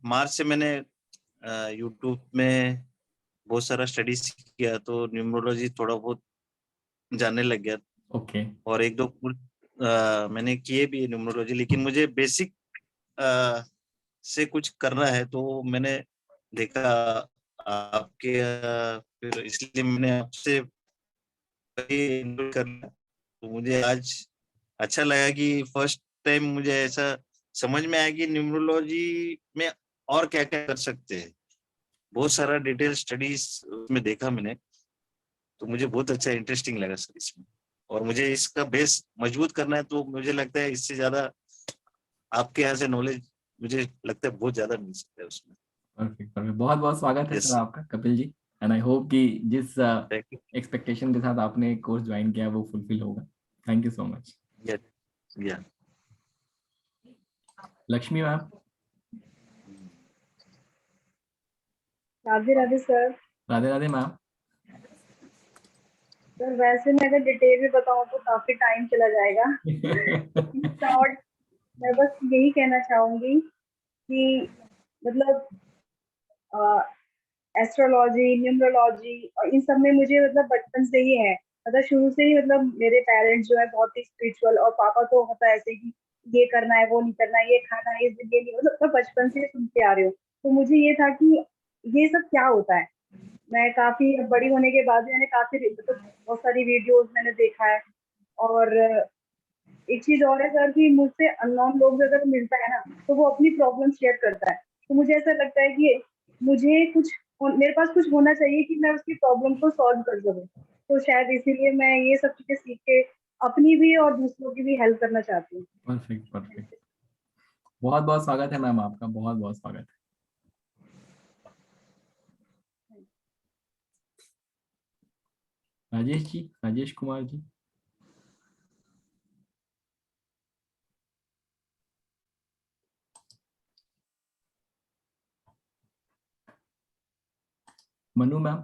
मार्च से मैंने यूट्यूब में बहुत सारा स्टडीज किया, तो न्यूमरोलॉजी थोड़ा बहुत जानने लग गया। ओके। और एक दो कोर्स मैंने किए भी न्यूमरोलॉजी, लेकिन मुझे बेसिक से कुछ करना है, तो मैंने देखा आपके फिर इसलिए मैंने आपसे करना। तो मुझे आज अच्छा लगा कि फर्स्ट टाइम मुझे ऐसा समझ में आया कि न्यूमरोलॉजी में और क्या क्या कर सकते हैं। बहुत सारा डिटेल स्टडीज में देखा मैंने, तो मुझे बहुत अच्छा इंटरेस्टिंग लगा सर इसमें। और मुझे इसका बेस मजबूत करना है, तो मुझे लगता है इससे ज्यादा आपके यहाँ से नॉलेज मुझे लगता है बहुत ज्यादा मिल सकता है उसमें। परफेक्ट परफेक्ट, बहुत बहुत स्वागत है यस सर आपका Kapil ji. And I hope कि जिस थैंक यू। एक्सपेक्टेशन के साथ आपने कोर्स ज्वाइन किया वो फुलफिल होगा। Thank you so much. या Lakshmi ma'am. Radhe Radhe sir. Radhe Radhe ma'am. Sir वैसे मैं अगर डिटेल में बताऊं तो काफी टाइम चला जाएगा। शॉर्ट मैं बस यही कहना चाहूंगी कि मतलब एस्ट्रोलॉजी, न्यूमरोलॉजी और इन सब में मुझे मतलब बचपन से ही है, मतलब शुरू से ही मतलब मेरे पेरेंट्स जो है बहुत ही स्पिरिचुअल, और पापा तो होता ऐसे कि ये करना है, वो नहीं करना है, ये खाना है, ये नहीं, मतलब मैं बचपन से सुनते आ रही हूँ। तो मुझे ये था कि ये सब क्या होता है। मैं काफी बड़ी होने के बाद मैंने काफी मतलब बहुत सारी वीडियोस मैंने देखा है। और एक चीज और है सर कि मुझसे अननोन लोग भी अगर मिलता है ना तो वो अपनी प्रॉब्लम शेयर करता है, तो मुझे ऐसा लगता है कि मुझे कुछ मेरे पास कुछ होना चाहिए कि मैं उसकी प्रॉब्लम को सॉल्व कर सकूं। तो शायद इसीलिए मैं ये सब चीजें सीख के अपनी भी और दूसरों की भी हेल्प करना चाहती हूँ। परफेक्ट परफेक्ट, बहुत बहुत स्वागत है मैम आपका, बहुत बहुत स्वागत है। Rajesh ji, Rajesh Kumar ji. Manu ma'am.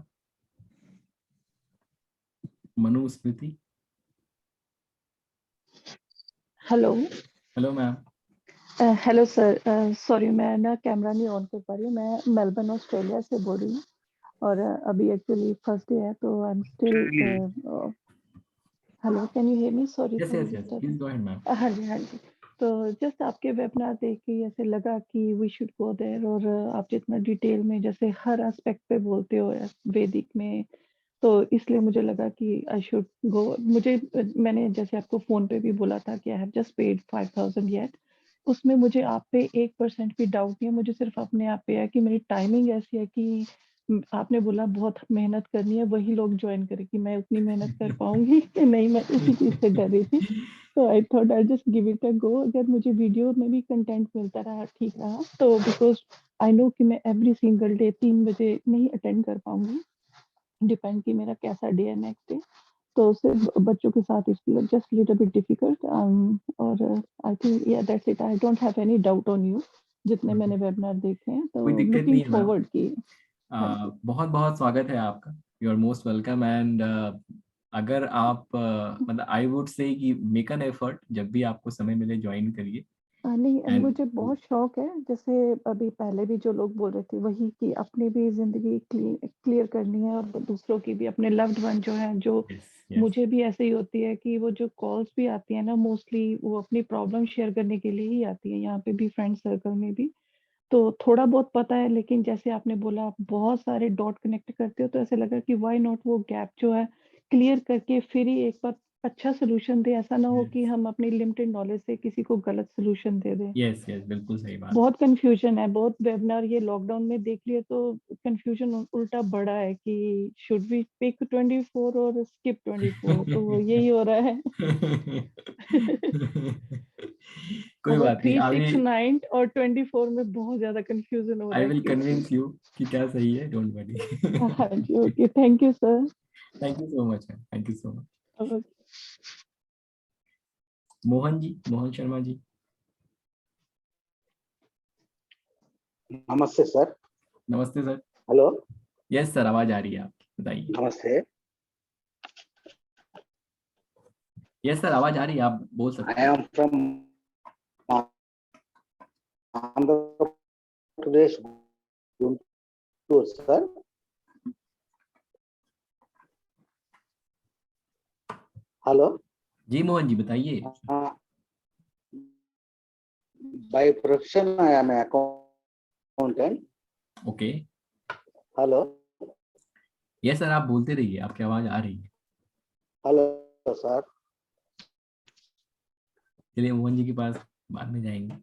Manu Smriti. Hello. Hello ma'am. Hello sir, sorry मैं ना कैमरा नहीं ऑन कर पा रही हूँ। मैं मेलबर्न ऑस्ट्रेलिया से बोल रही हूँ, और अभी एक्चुअली फर्स्ट डे है, तो I am still. Hello, can you hear me? Sorry yes for yes yes, disturbing. Please go ahead ma'am. हाँ जी, हाँ जी। तो जस्ट आपके वेबिनार देख के ऐसे लगा कि वी शुड गो देयर, और आप जितना डिटेल में जैसे हर एस्पेक्ट पे बोलते हो वैदिक में, तो इसलिए मुझे लगा कि आई शुड गो। मैंने जैसे आपको फोन पे भी बोला था कि I have just paid 5000 yet. उसमें मुझे आप पे 1% भी डाउट नहीं है, मुझे सिर्फ अपने आप पे है कि मेरी टाइमिंग ऐसी है कि आपने बोला बहुत मेहनत करनी है, वही लोग ज्वाइन करेगी, मैं उतनी मेहनत कर पाऊंगी कि नहीं, मैं उसी चीज से डर रही थी। तो I thought I just give it a go. अगर मुझे वीडियो में भी कंटेंट मिलता रहा ठीक रहा, तो बिकॉज आई नो कि मैं एवरी सिंगल डे 3 बजे नहीं अटेंड कर पाऊंगी, डिपेंड कि मेरा कैसा डे है नेक्स्ट डे। तो सिर्फ बच्चों के साथ it's just little bit difficult, और आई थिंक या that's it. I don't have any doubt on you, जितने मैंने वेबिनार देखे हैं, कोई तो दिक्कत लुकिंग नहीं है मैम। फॉरवर्ड की। हाँ जी। बहुत बहुत स्वागत है आपका। You are most welcome. And अगर आप मतलब आई वुड से कि मेक एन एफर्ट, जब भी आपको समय मिले ज्वाइन करिए। नहीं, एंड मुझे बहुत शौक है, जैसे अभी पहले भी जो लोग बोल रहे थे वही, कि अपनी भी जिंदगी क्लियर करनी है, और दूसरों की भी, अपने लव्ड वन जो है, जो मुझे भी ऐसे ही होती है कि वो जो कॉल्स भी आती है ना, मोस्टली वो अपनी प्रॉब्लम शेयर करने के लिए ही आती है, यहाँ पे भी फ्रेंड सर्कल में भी। तो थोड़ा बहुत पता है, लेकिन जैसे आपने बोला आप बहुत सारे डॉट कनेक्ट करते हो, तो ऐसे लगा कि व्हाई नॉट वो गैप जो है क्लियर करके फिर ही एक बार अच्छा सोल्यूशन दे, ऐसा ना हो Yes. कि हम अपनी लिमिटेड नॉलेज से किसी को गलत सोल्यूशन दे दें। यस यस, बिल्कुल सही बात। बहुत कंफ्यूजन है, बहुत वेबिनार ये लॉकडाउन में देख लिए तो कंफ्यूजन उल्टा बढ़ा है कि शुड वी पिक 24 और स्किप 24, तो वो यही हो रहा है। कोई अब बात नहीं, 3, अभी 6, 9 और 24 में बहुत ज्यादा कंफ्यूजन हो रहा आई है विल कि कन्विंस यू कि क्या सही है, डोंट वरी। हाँ जी, okay, thank you sir. Thank you so much ma'am, thank you so much. Okay. Mohan ji, Mohan Sharma ji. नमस्ते सर। नमस्ते सर। हेलो। यस सर, आवाज आ रही है आपकी, बताइए। नमस्ते। यस सर, आवाज आ रही है, आप बोल सकते आई हैं। Am from Andhra Pradesh, Guntur sir. Hello जी मोहन जी, बताइए। By profession I am accountant. Okay. Hello. Yes sir, आप बोलते रहिए, आपकी आवाज आ रही है। Hello sir. चलिए मोहन जी के पास बाद में जाएंगे।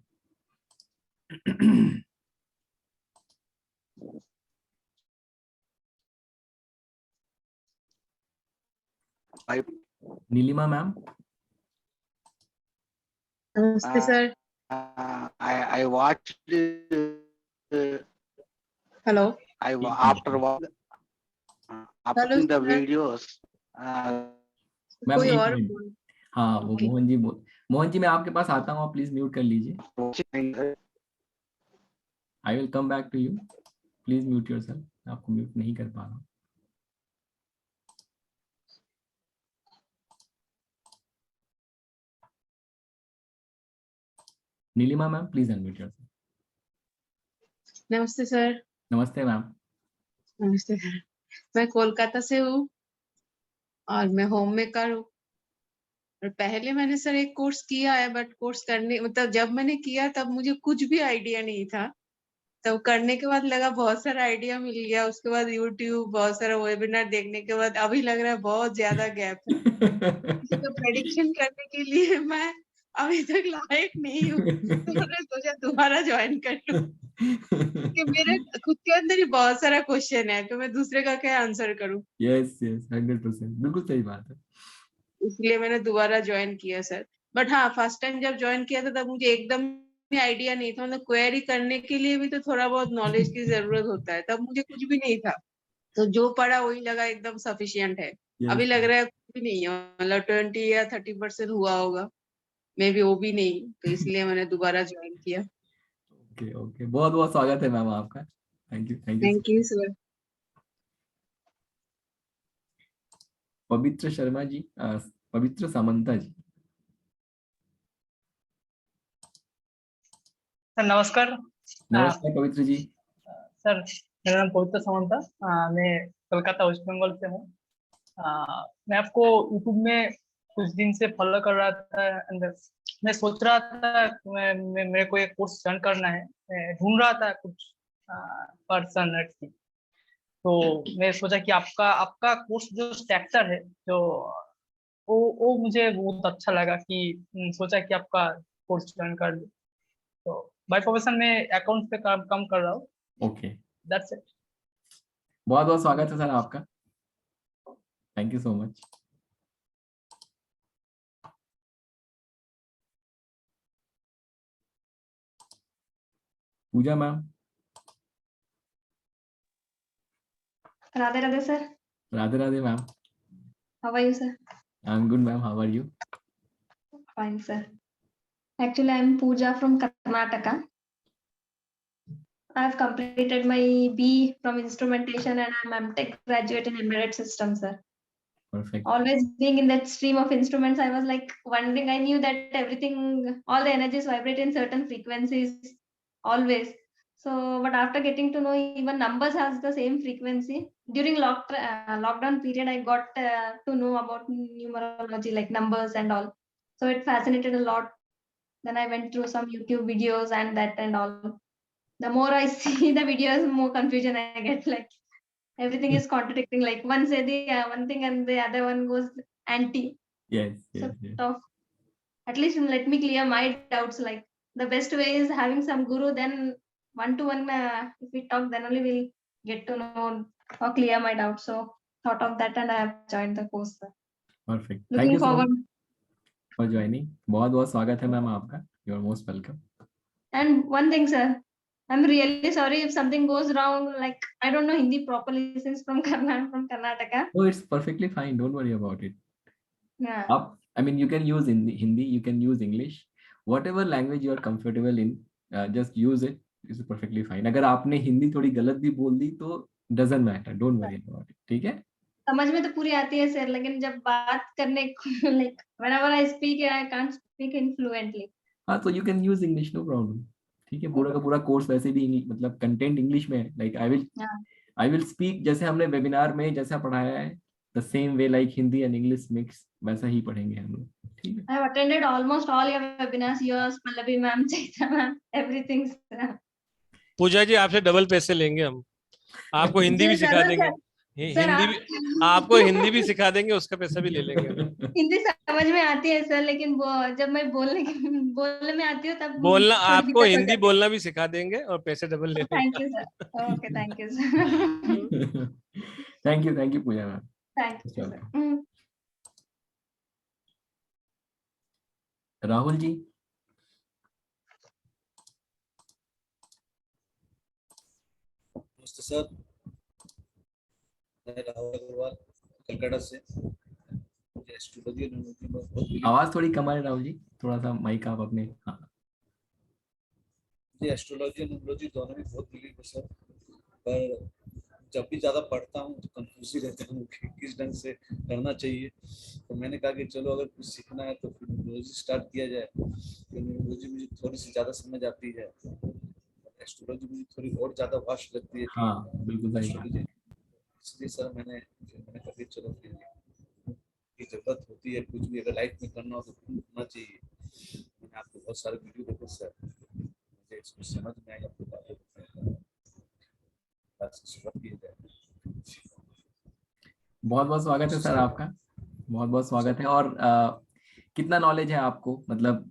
नीलिमा मैम। नमस्ते sir. I watched. Hello. After hello the sir. videos. Ma'am कोई एक और मिनट, हाँ वो मोहन जी मोहन जी मैं आपके पास आता हूँ, आप प्लीज म्यूट कर लीजिए। I will come back to you, please mute yourself. मैं आपको म्यूट नहीं कर पा रहा हूँ। Neelima ma'am please unmute yourself. नमस्ते सर। नमस्ते मैम। नमस्ते सर। मैं कोलकाता से हूँ और मैं होम मेकर हूँ। और पहले मैंने सर एक कोर्स किया है, बट कोर्स करने मतलब जब मैंने किया तब मुझे कुछ भी आइडिया नहीं था। तब करने के बाद लगा बहुत सारा आइडिया मिल गया। उसके बाद यूट्यूब, बहुत सारा वेबिनार देखने के बाद अभी लग रहा है बहुत ज्यादा गैप है। किसी का प्रेडिक्शन करने के लिए मैं अभी तक लायक नहीं हूँ, तो मैंने सोचा दोबारा ज्वाइन कर लूं कि मेरे खुद के अंदर ही बहुत सारा क्वेश्चन है, तो मैं दूसरे का क्या आंसर करूं। यस यस, 100%, बिल्कुल सही बात है। इसलिए मैंने दोबारा ज्वाइन किया सर। बट हाँ, फर्स्ट टाइम जब ज्वाइन किया था तब मुझे एकदम भी आइडिया नहीं था। मतलब क्वेरी करने के लिए भी तो थोड़ा बहुत नॉलेज की जरूरत होता है, तब मुझे कुछ भी नहीं था। तो जो पढ़ा वही लगा एकदम सफिशिएंट है। अभी यस लग रहा है कुछ भी नहीं है, मतलब 20 या 30% हुआ होगा, मे बी वो भी नहीं। तो इसलिए मैंने दोबारा ज्वाइन किया। ओके ओके, बहुत बहुत स्वागत है मैम आपका। Thank you, thank you. Thank you sir. पवित्र शर्मा जी, पवित्र सामंता जी। सर नमस्कार। नमस्कार पवित्र जी। सर मेरा नाम पवित्र सामंता, मैं कोलकाता वेस्ट बंगाल से हूँ। मैं आपको यूट्यूब में कुछ दिन से फॉलो कर रहा था। अंदर मैं सोच रहा था मेरे को एक कोर्स ज्वाइन करना है। मैं ढूंढ रहा था कुछ पर्सन की। तो मैं सोचा कि आपका कोर्स जो स्ट्रक्चर है, जो वो मुझे बहुत अच्छा लगा कि सोचा कि आपका कोर्स ज्वाइन कर लूं। तो बाय प्रोफेशन में अकाउंट्स पे काम कर रहा हूँ। Okay, that's it. बहुत बहुत स्वागत है सर आपका, thank you so much. Puja ma'am. Radhe Radhe sir. Radhe Radhe ma'am. How are you sir? I am good ma'am, how are you? Fine sir. Actually I am Pooja from Karnataka. I have completed my B from instrumentation and I am MTech graduate in embedded systems sir. Perfect. Always being in that stream of instruments, I was like wondering, I knew that everything, all the energies vibrate in certain frequencies always. So, but after getting to know even numbers has the same frequency. During lockdown period, I got to know about numerology, like numbers and all. So it fascinated a lot. Then I went through some YouTube videos and that and all. The more I see the videos, more confusion I get. Like everything is contradicting. Like one say the one thing and the other one goes anti. Yes, So yes, yes. tough. At least let me clear my doubts. Like the best way is having some guru. Then one to one, if we talk, then only we'll get to know or clear my doubts. So thought of that, and I have joined the course. Sir. Perfect. Thank Looking you so forward. much for joining. बहुत बहुत स्वागत है ma'am आपका. You are most welcome. And one thing, sir, I'm really sorry if something goes wrong. Like I don't know Hindi properly since from Karnataka. Oh, it's perfectly fine. Don't worry about it. Yeah. I mean, you can use Hindi, you can use English, whatever language you are comfortable in, just use it. It's perfectly fine. अगर आपने हिंदी थोड़ी गलत भी बोल दी तो doesn't matter. Don't worry about it. ठीक है? समझ में तो पूरी आती है सर, लेकिन जब बात करने like whenever I speak, I can't speak in fluently. हाँ, तो you can use English, no problem. ठीक है? पूरा का पूरा कोर्स वैसे भी मतलब कंटेंट इंग्लिश में है. Like I will speak जैसे हमने वेबिनार में जैसा पढ़ाया है, the same way like Hindi and English mix, वैसा ही पढ़ेंगे हम लोग. ठीक है? I have attended almost all your webinars, yours, Pallavi ma'am, Chaitra ma'am, everything. पूजा जी आपसे डबल पैसे लेंगे हम, आपको हिंदी भी सिखा देंगे, हिंदी भी आपको हिंदी भी सिखा देंगे, उसका पैसा भी ले लेंगे. हिंदी समझ में आती है सर, लेकिन जब मैं बोलने में आती हूँ तब बोलना, आपको हिंदी बोलना भी सिखा देंगे और पैसे डबल ले लेंगे. Thank you sir. Okay, thank you sir. Thank you Pooja ma'am. Thank you sir. Rahul ji. नमस्ते सर, मैं राहुल अग्रवाल कलकत्ता से. एस्ट्रोलॉजी न्यूमरोलॉजी में बहुत आवाज थोड़ी कम आ रही है राहुल जी, थोड़ा सा माइक आप अपने. हाँ, मुझे एस्ट्रोलॉजी और न्यूमरोलॉजी दोनों में बहुत बिलीव है सर, पर जब भी ज्यादा पढ़ता हूँ तो कंफ्यूज ही रहता हूँ कि किस ढंग से करना चाहिए. तो मैंने कहा कि चलो अगर कुछ सीखना है तो फिर न्यूमरोलॉजी स्टार्ट किया जाए. तो न्यूमरोलॉजी मुझे थोड़ी सी ज्यादा समझ आती है, एस्ट्रोलॉजी मुझे थोड़ी और ज्यादा वास्ट लगती है. हाँ, बिल्कुल सही बात है. इसलिए सर मैंने कहा कि चलो फिर की जरूरत होती है, कुछ भी अगर लाइफ में करना हो तो होना चाहिए. मैंने आपको बहुत सारे वीडियो देखे सर, मुझे इसको समझ में आई आपको बातें. बहुत बहुत स्वागत है सर आपका, बहुत बहुत स्वागत है. और कितना नॉलेज है आपको, मतलब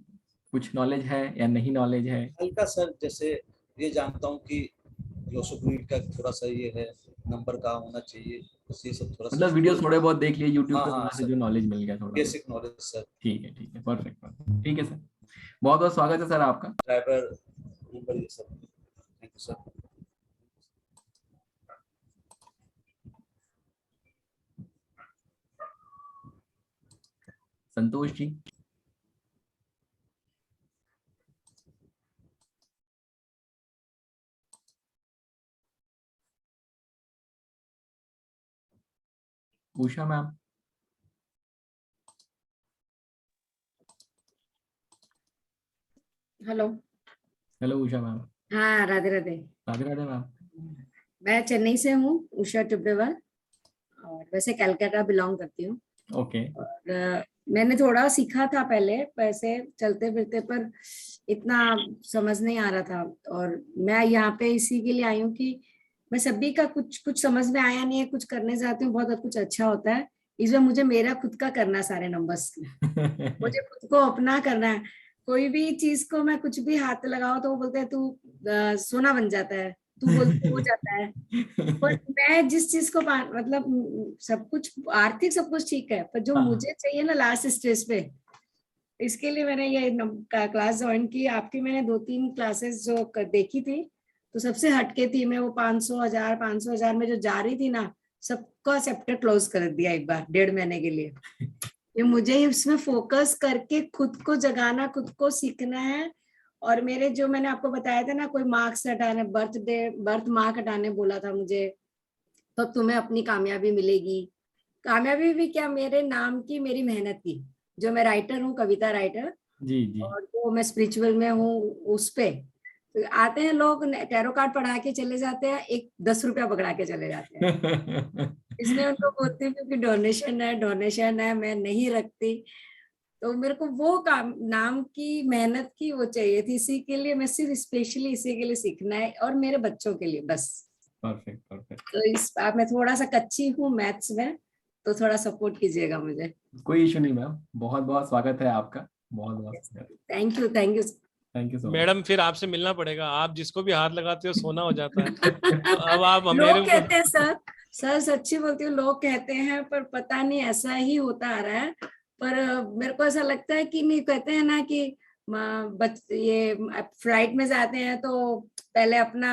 कुछ नॉलेज है या नहीं नॉलेज है? हल्का सर, जैसे ये जानता हूँ कि जोसेफ का थोड़ा सा ये है, नंबर का होना चाहिए, बस ये सब थोड़ा सा मतलब वीडियो थोड़े बहुत देख लिए यूट्यूब पे, वहाँ से सर, जो नॉलेज मिल गया थोड़ा बेसिक नॉलेज सर. ठीक है, परफेक्ट. ठीक है सर, बहुत बहुत स्वागत है सर आपका. ड्राइवर नंबर ये सब. Thank you sir. Santosh ji. Usha ma'am. Hello. Hello Usha ma'am. हाँ, राधे राधे. राधे राधे मैम. मैं चेन्नई से हूँ, उषा टुब्रेवाल, और वैसे कलकत्ता बिलोंग करती हूँ. ओके. और मैंने थोड़ा सीखा था पहले, वैसे चलते फिरते, पर इतना समझ नहीं आ रहा था. और मैं यहाँ पे इसी के लिए आई हूँ कि मैं सभी का कुछ समझ में आया नहीं है, कुछ करने जाती हूँ, बहुत कुछ अच्छा होता है. इसमें मुझे मेरा खुद का करना है, सारे नंबर्स मुझे खुद को अपना करना है. कोई भी चीज को मैं कुछ भी हाथ लगाओ तो वो बोलते हैं तू सोना बन जाता है, तू बोलते हो जाता है. पर मैं जिस चीज को मतलब सब कुछ आर्थिक सब कुछ ठीक है, पर जो मुझे चाहिए ना लास्ट स्टेज पे, इसके लिए मैंने ये क्लास ज्वाइन की आपकी. मैंने 2-3 क्लासेस जो देखी थी तो सबसे हटके थी मैं. वो 500,000 में जो जा रही थी ना, सबका चैप्टर क्लोज कर दिया एक बार 1.5 महीने के लिए. ये मुझे इसमें फोकस करके खुद को जगाना, खुद को सीखना है. और मेरे जो मैंने आपको बताया था ना, कोई मार्क्स हटाने, बर्थ मार्क हटाने बोला था मुझे, तो तुम्हें अपनी कामयाबी मिलेगी. कामयाबी भी क्या, मेरे नाम की, मेरी मेहनत की. जो मैं राइटर हूँ, कविता राइटर जी. और जो मैं स्पिरिचुअल में हूँ, उस पे तो आते हैं लोग, टैरो कार्ड पढ़ा के चले जाते हैं, एक 10 रुपया पकड़ा के चले जाते हैं. इसलिए उनको बोलती हूँ क्योंकि डोनेशन है, मैं नहीं रखती. तो मेरे को वो काम, नाम की, मेहनत की वो चाहिए थी. इसी के लिए मैं सिर्फ स्पेशली इसी के लिए सीखना है, और मेरे बच्चों के लिए बस. परफेक्ट. तो इस मैं थोड़ा सा कच्ची हूँ मैथ्स में, तो थोड़ा सपोर्ट कीजिएगा मुझे। कोई इशू नहीं मैम, बहुत बहुत स्वागत है आपका, बहुत बहुत thank you thank you thank you so much. Madam फिर आपसे मिलना पड़ेगा, आप जिसको भी हाथ लगाते हो सोना हो जाता है। तो अब आप लोग मेरे कहते हैं सर सच्ची बोलती हूँ, लोग कहते हैं पर पता नहीं ऐसा ही होता आ रहा है। पर मेरे को ऐसा लगता है कि नहीं, कहते हैं ना कि ये फ्लाइट में जाते हैं तो पहले अपना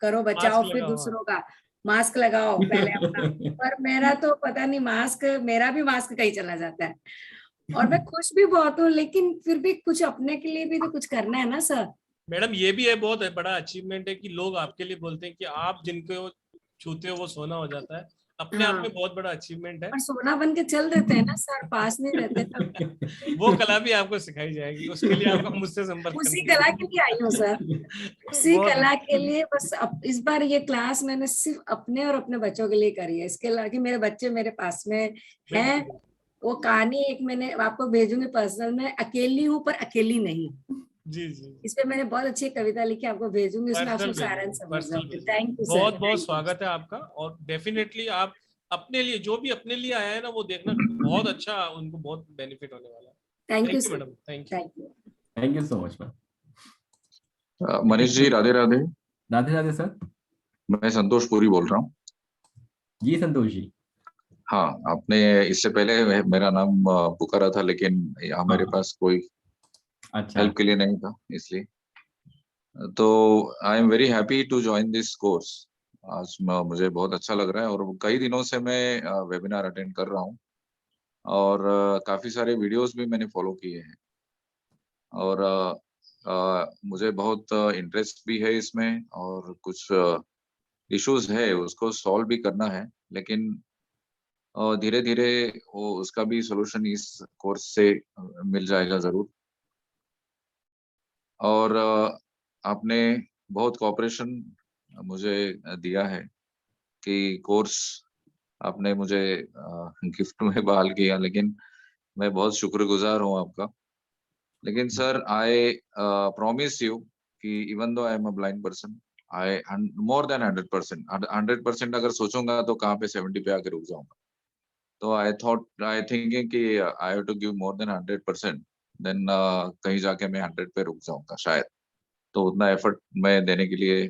करो बचाओ, मास्क फिर लगाओ। दूसरों का मास्क लगाओ पहले अपना। पर मेरा तो पता नहीं, मेरा भी मास्क कहीं चला जाता है। और मैं खुश भी बहुत हूँ, लेकिन फिर भी कुछ अपने के लिए भी तो कुछ करना है ना सर। मैडम ये भी है, बहुत बड़ा अचीवमेंट है कि लोग आपके लिए बोलते हैं कि आप जिनको छूते हो वो सोना हो जाता है, अपने आप में बहुत बड़ा अचीवमेंट है। और सोना बन के चल देते हैं ना सर, पास नहीं रहते तो। वो कला भी आपको सिखाई जाएगी, उसके लिए आपको मुझसे संपर्क उसी करना कला के लिए आई हूँ सर, उसी बहुत कला के लिए। बस इस बार ये क्लास मैंने सिर्फ अपने और अपने बच्चों के लिए करी है। इसके अलावा कि मेरे बच्चे मेरे पास में हैं, वो कहानी एक मैंने आपको भेजूंगी पर्सनल में, अकेली हूँ पर अकेली नहीं। जी जी, इस पे मैंने बहुत अच्छी कविता लिखी, आपको भेजूंगी, उसमें आप पर्सनल सारांश समझ पर्सनल जाओगे। थैंक यू सर, बहुत बहुत स्वागत है आपका। और डेफिनेटली आप अपने लिए, जो भी अपने लिए आया है ना, वो देखना बहुत अच्छा, उनको बहुत बेनिफिट होने वाला है। Thank you madam, thank you. Thank you so much ma'am. Manish ji Radhe Radhe. Radhe Radhe sir. मैं संतोष पुरी बोल रहा हूँ। जी संतोष जी। हाँ, आपने इससे पहले मेरा नाम पुकारा था, लेकिन यहाँ मेरे पास कोई हेल्प के लिए नहीं था, इसलिए। तो I am very happy to join this course. आज मुझे बहुत अच्छा लग रहा है, और कई दिनों से मैं वेबिनार अटेंड कर रहा हूँ, और काफी सारे वीडियोस भी मैंने फॉलो किए हैं, और मुझे बहुत इंटरेस्ट भी है इसमें, और कुछ इश्यूज है उसको सॉल्व भी करना है, लेकिन धीरे धीरे वो उसका भी सोल्यूशन इस कोर्स से मिल जाएगा जरूर। और आपने बहुत कोऑपरेशन मुझे दिया है कि कोर्स आपने मुझे गिफ्ट में बहाल किया, लेकिन मैं बहुत शुक्रगुजार हूँ आपका। लेकिन सर, आई प्रॉमिस यू कि even though I am a blind person, I more than 100% अगर सोचूंगा तो कहाँ पे 70 पे आके रुक जाऊंगा। तो आई थिंकिंग कि I have to give more than 100%, then कहीं जाके मैं 100 पे रुक जाऊंगा शायद। तो उतना एफर्ट मैं देने के लिए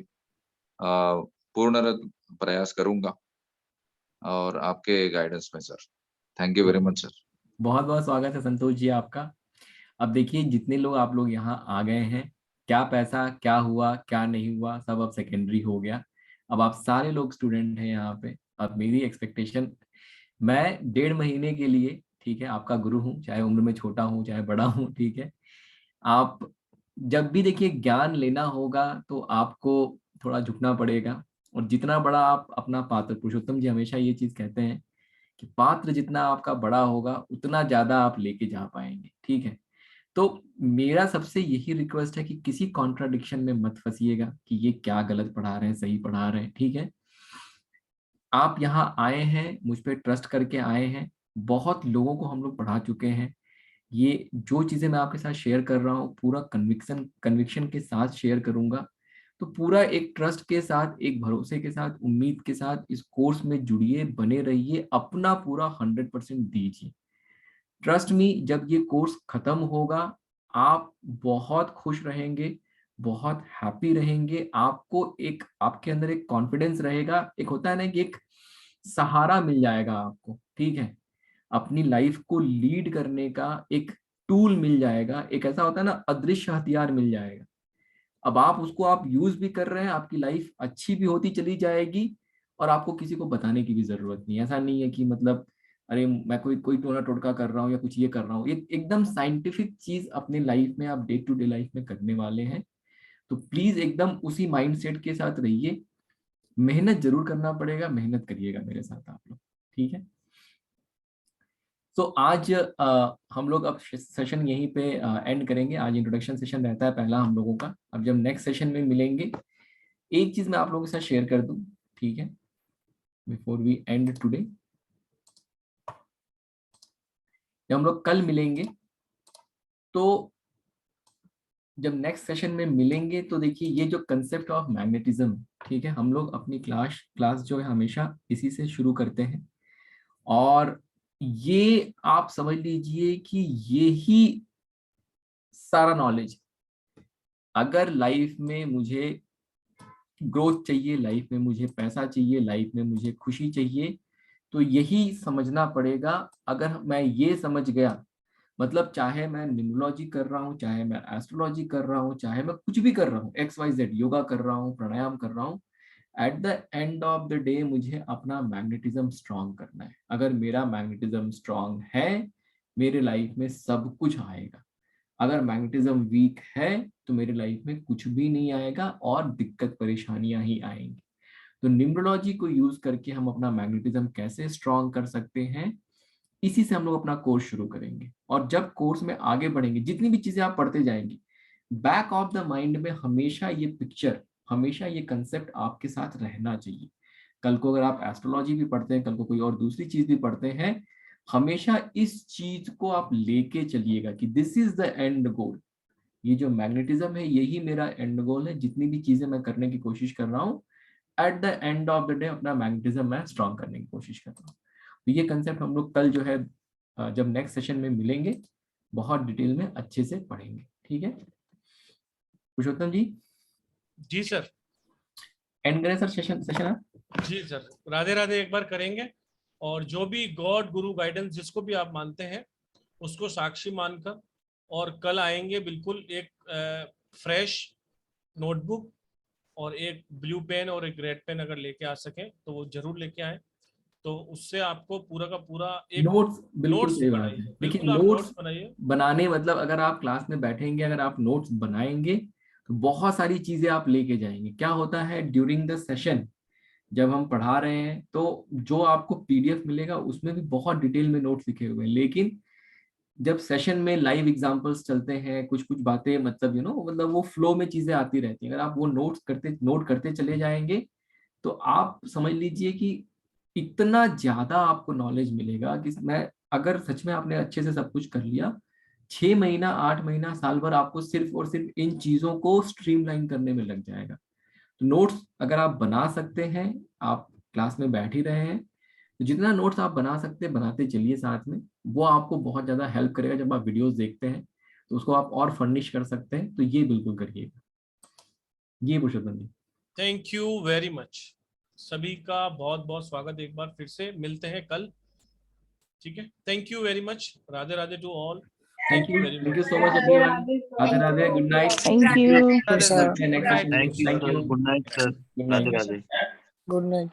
पूर्ण प्रयास करूंगा, और आपके गाइडेंस में sir. Thank you very much sir. बहुत बहुत स्वागत है संतोष जी आपका। अब देखिए, जितने लोग आप लोग यहाँ आ गए हैं, क्या पैसा क्या हुआ क्या नहीं हुआ सब अब सेकेंडरी हो गया। अब आप सारे लोग स्टूडेंट हैं यहाँ पे। अब मेरी एक्सपेक्टेशन, मैं 1.5 महीने के लिए, ठीक है, आपका गुरु हूँ, चाहे उम्र में छोटा हूँ चाहे बड़ा हूँ, ठीक है। आप जब भी देखिए ज्ञान लेना होगा तो आपको थोड़ा झुकना पड़ेगा, और जितना बड़ा आप अपना पात्र, पुरुषोत्तम जी हमेशा ये चीज कहते हैं कि पात्र जितना आपका बड़ा होगा उतना ज्यादा आप लेके जा पाएंगे, ठीक है। तो मेरा सबसे यही रिक्वेस्ट है कि किसी कॉन्ट्राडिक्शन में मत फंसिएगा कि ये क्या गलत पढ़ा रहे हैं सही पढ़ा रहे हैं, ठीक है। आप यहाँ आए हैं, मुझ पे ट्रस्ट करके आए हैं, बहुत लोगों को हम लोग पढ़ा चुके हैं। ये जो चीजें मैं आपके साथ शेयर कर रहा हूँ पूरा कन्विक्शन के साथ शेयर करूंगा। तो पूरा एक ट्रस्ट के साथ, एक भरोसे के साथ, उम्मीद के साथ इस कोर्स में जुड़िए, बने रहिए, अपना पूरा 100% दीजिए। ट्रस्ट मी, जब ये कोर्स खत्म होगा आप बहुत खुश रहेंगे, बहुत हैप्पी रहेंगे। आपको एक, आपके अंदर एक कॉन्फिडेंस रहेगा, एक होता है ना कि एक सहारा मिल जाएगा आपको, ठीक है। अपनी लाइफ को लीड करने का एक टूल मिल जाएगा, एक ऐसा होता है ना अदृश्य हथियार मिल जाएगा। अब आप उसको आप यूज भी कर रहे हैं, आपकी लाइफ अच्छी भी होती चली जाएगी, और आपको किसी को बताने की भी जरूरत नहीं। ऐसा नहीं है कि मतलब अरे मैं कोई कोई टोना टोटका कर रहा हूँ या कुछ ये कर रहा हूँ, ये एकदम साइंटिफिक चीज अपने लाइफ में आप डे टू डे लाइफ में करने वाले हैं। तो प्लीज एकदम उसी माइंडसेट के साथ रहिए। मेहनत जरूर करना पड़ेगा, मेहनत करिएगा मेरे साथ आप लोग, ठीक है। तो आज हम लोग अब सेशन यहीं पे एंड करेंगे। आज इंट्रोडक्शन सेशन रहता है पहला हम लोगों का। अब जब नेक्स्ट सेशन में मिलेंगे, एक चीज मैं आप लोगों के साथ शेयर कर दूं, ठीक है, बिफोर वी एंड टुडे। जब हम लोग कल मिलेंगे, तो जब नेक्स्ट सेशन में मिलेंगे तो देखिए ये जो कंसेप्ट ऑफ मैग्नेटिज्म, ठीक है, हम लोग अपनी क्लास जो है हमेशा इसी से शुरू करते हैं। और ये आप समझ लीजिए कि ये ही सारा नॉलेज। अगर लाइफ में मुझे ग्रोथ चाहिए, लाइफ में मुझे पैसा चाहिए, लाइफ में मुझे खुशी चाहिए, तो यही समझना पड़ेगा। अगर मैं ये समझ गया, मतलब चाहे मैं न्यूमरोलॉजी कर रहा हूँ, चाहे मैं एस्ट्रोलॉजी कर रहा हूँ, चाहे मैं कुछ भी कर रहा हूँ, XYZ, योगा कर रहा हूँ, प्राणायाम कर रहा हूँ, at the end of the day मुझे अपना मैग्नेटिज्म स्ट्रांग करना है। अगर मेरा मैग्नेटिज्म स्ट्रांग है, मेरे लाइफ में सब कुछ आएगा। अगर मैग्नेटिज्म वीक है तो मेरे लाइफ में कुछ भी नहीं आएगा और दिक्कत परेशानियां ही आएंगी। तो न्यूमरोलॉजी को यूज करके हम अपना मैग्नेटिज्म कैसे स्ट्रांग कर सकते हैं, इसी से हम लोग अपना कोर्स शुरू करेंगे। और जब कोर्स में आगे बढ़ेंगे, जितनी भी चीजें आप पढ़ते जाएंगे, बैक ऑफ द माइंड में हमेशा ये पिक्चर, हमेशा ये कंसेप्ट आपके साथ रहना चाहिए। कल को अगर आप एस्ट्रोलॉजी भी पढ़ते हैं, कल को कोई और दूसरी चीज भी पढ़ते हैं, हमेशा इस चीज को आप लेके चलिएगा कि दिस इज द एंड गोल। ये जो मैग्नेटिज्म है यही मेरा एंड गोल है। जितनी भी चीजें मैं करने की कोशिश कर रहा हूँ, at the end of the day अपना मैग्नेटिज्म मैं स्ट्रॉन्ग करने की कोशिश कर रहा हूँ। तो ये कंसेप्ट हम लोग कल जो है जब नेक्स्ट सेशन में मिलेंगे, बहुत डिटेल में अच्छे से पढ़ेंगे। ठीक है पुरुषोत्तम जी? जी सर। एंड करें सर सेशन? जी सर, राधे राधे एक बार करेंगे। और जो भी गॉड गुरु गाइडेंस जिसको भी आप मानते हैं उसको साक्षी मानकर, और कल आएंगे बिल्कुल एक फ्रेश नोटबुक और एक ब्लू पेन और एक रेड पेन अगर लेके आ सकें तो वो जरूर लेके आए। तो उससे आपको पूरा का पूरा एक नोट्स, बिल्कुल सही बात है। देखिए बिल्कुल आप नोट्स बनाइए। बनाने मतलब अगर आप क्लास में बैठेंगे, अगर आप नोट्स बनाएंगे तो बहुत सारी चीजें आप लेके जाएंगे। क्या होता है ड्यूरिंग द सेशन जब हम पढ़ा रहे हैं तो जो आपको PDF मिलेगा उसमें भी बहुत डिटेल में नोट्स लिखे हुए हैं, लेकिन जब सेशन में लाइव एग्जांपल्स चलते हैं, कुछ कुछ बातें मतलब मतलब वो फ्लो में चीजें आती रहती हैं। अगर आप वो नोट करते चले जाएंगे तो आप समझ लीजिए कि इतना ज्यादा आपको नॉलेज मिलेगा कि मैं अगर सच में आपने अच्छे से सब कुछ कर लिया, 6 महीना 8 महीना साल भर आपको सिर्फ और सिर्फ इन चीजों को स्ट्रीमलाइन करने में लग जाएगा। तो नोट्स अगर आप बना सकते हैं, आप क्लास में बैठ ही रहे हैं, तो जितना नोट्स आप बना सकते हैं बनाते चलिए साथ में। वो आपको बहुत ज्यादा हेल्प करेगा। जब आप वीडियोस देखते हैं तो उसको आप और फर्निश कर सकते हैं। तो ये बिल्कुल करिएगा। ये पुरुषोत्तम ji, thank you very much. सभी का बहुत बहुत स्वागत। एक बार फिर से मिलते हैं कल। ठीक है, thank you very much. Radhe Radhe to all. Thank you so much everyone. Radhe Radhe, good night. Thank you. Next session. Thank you, good night sir. Good night. Radhe Radhe. Good night.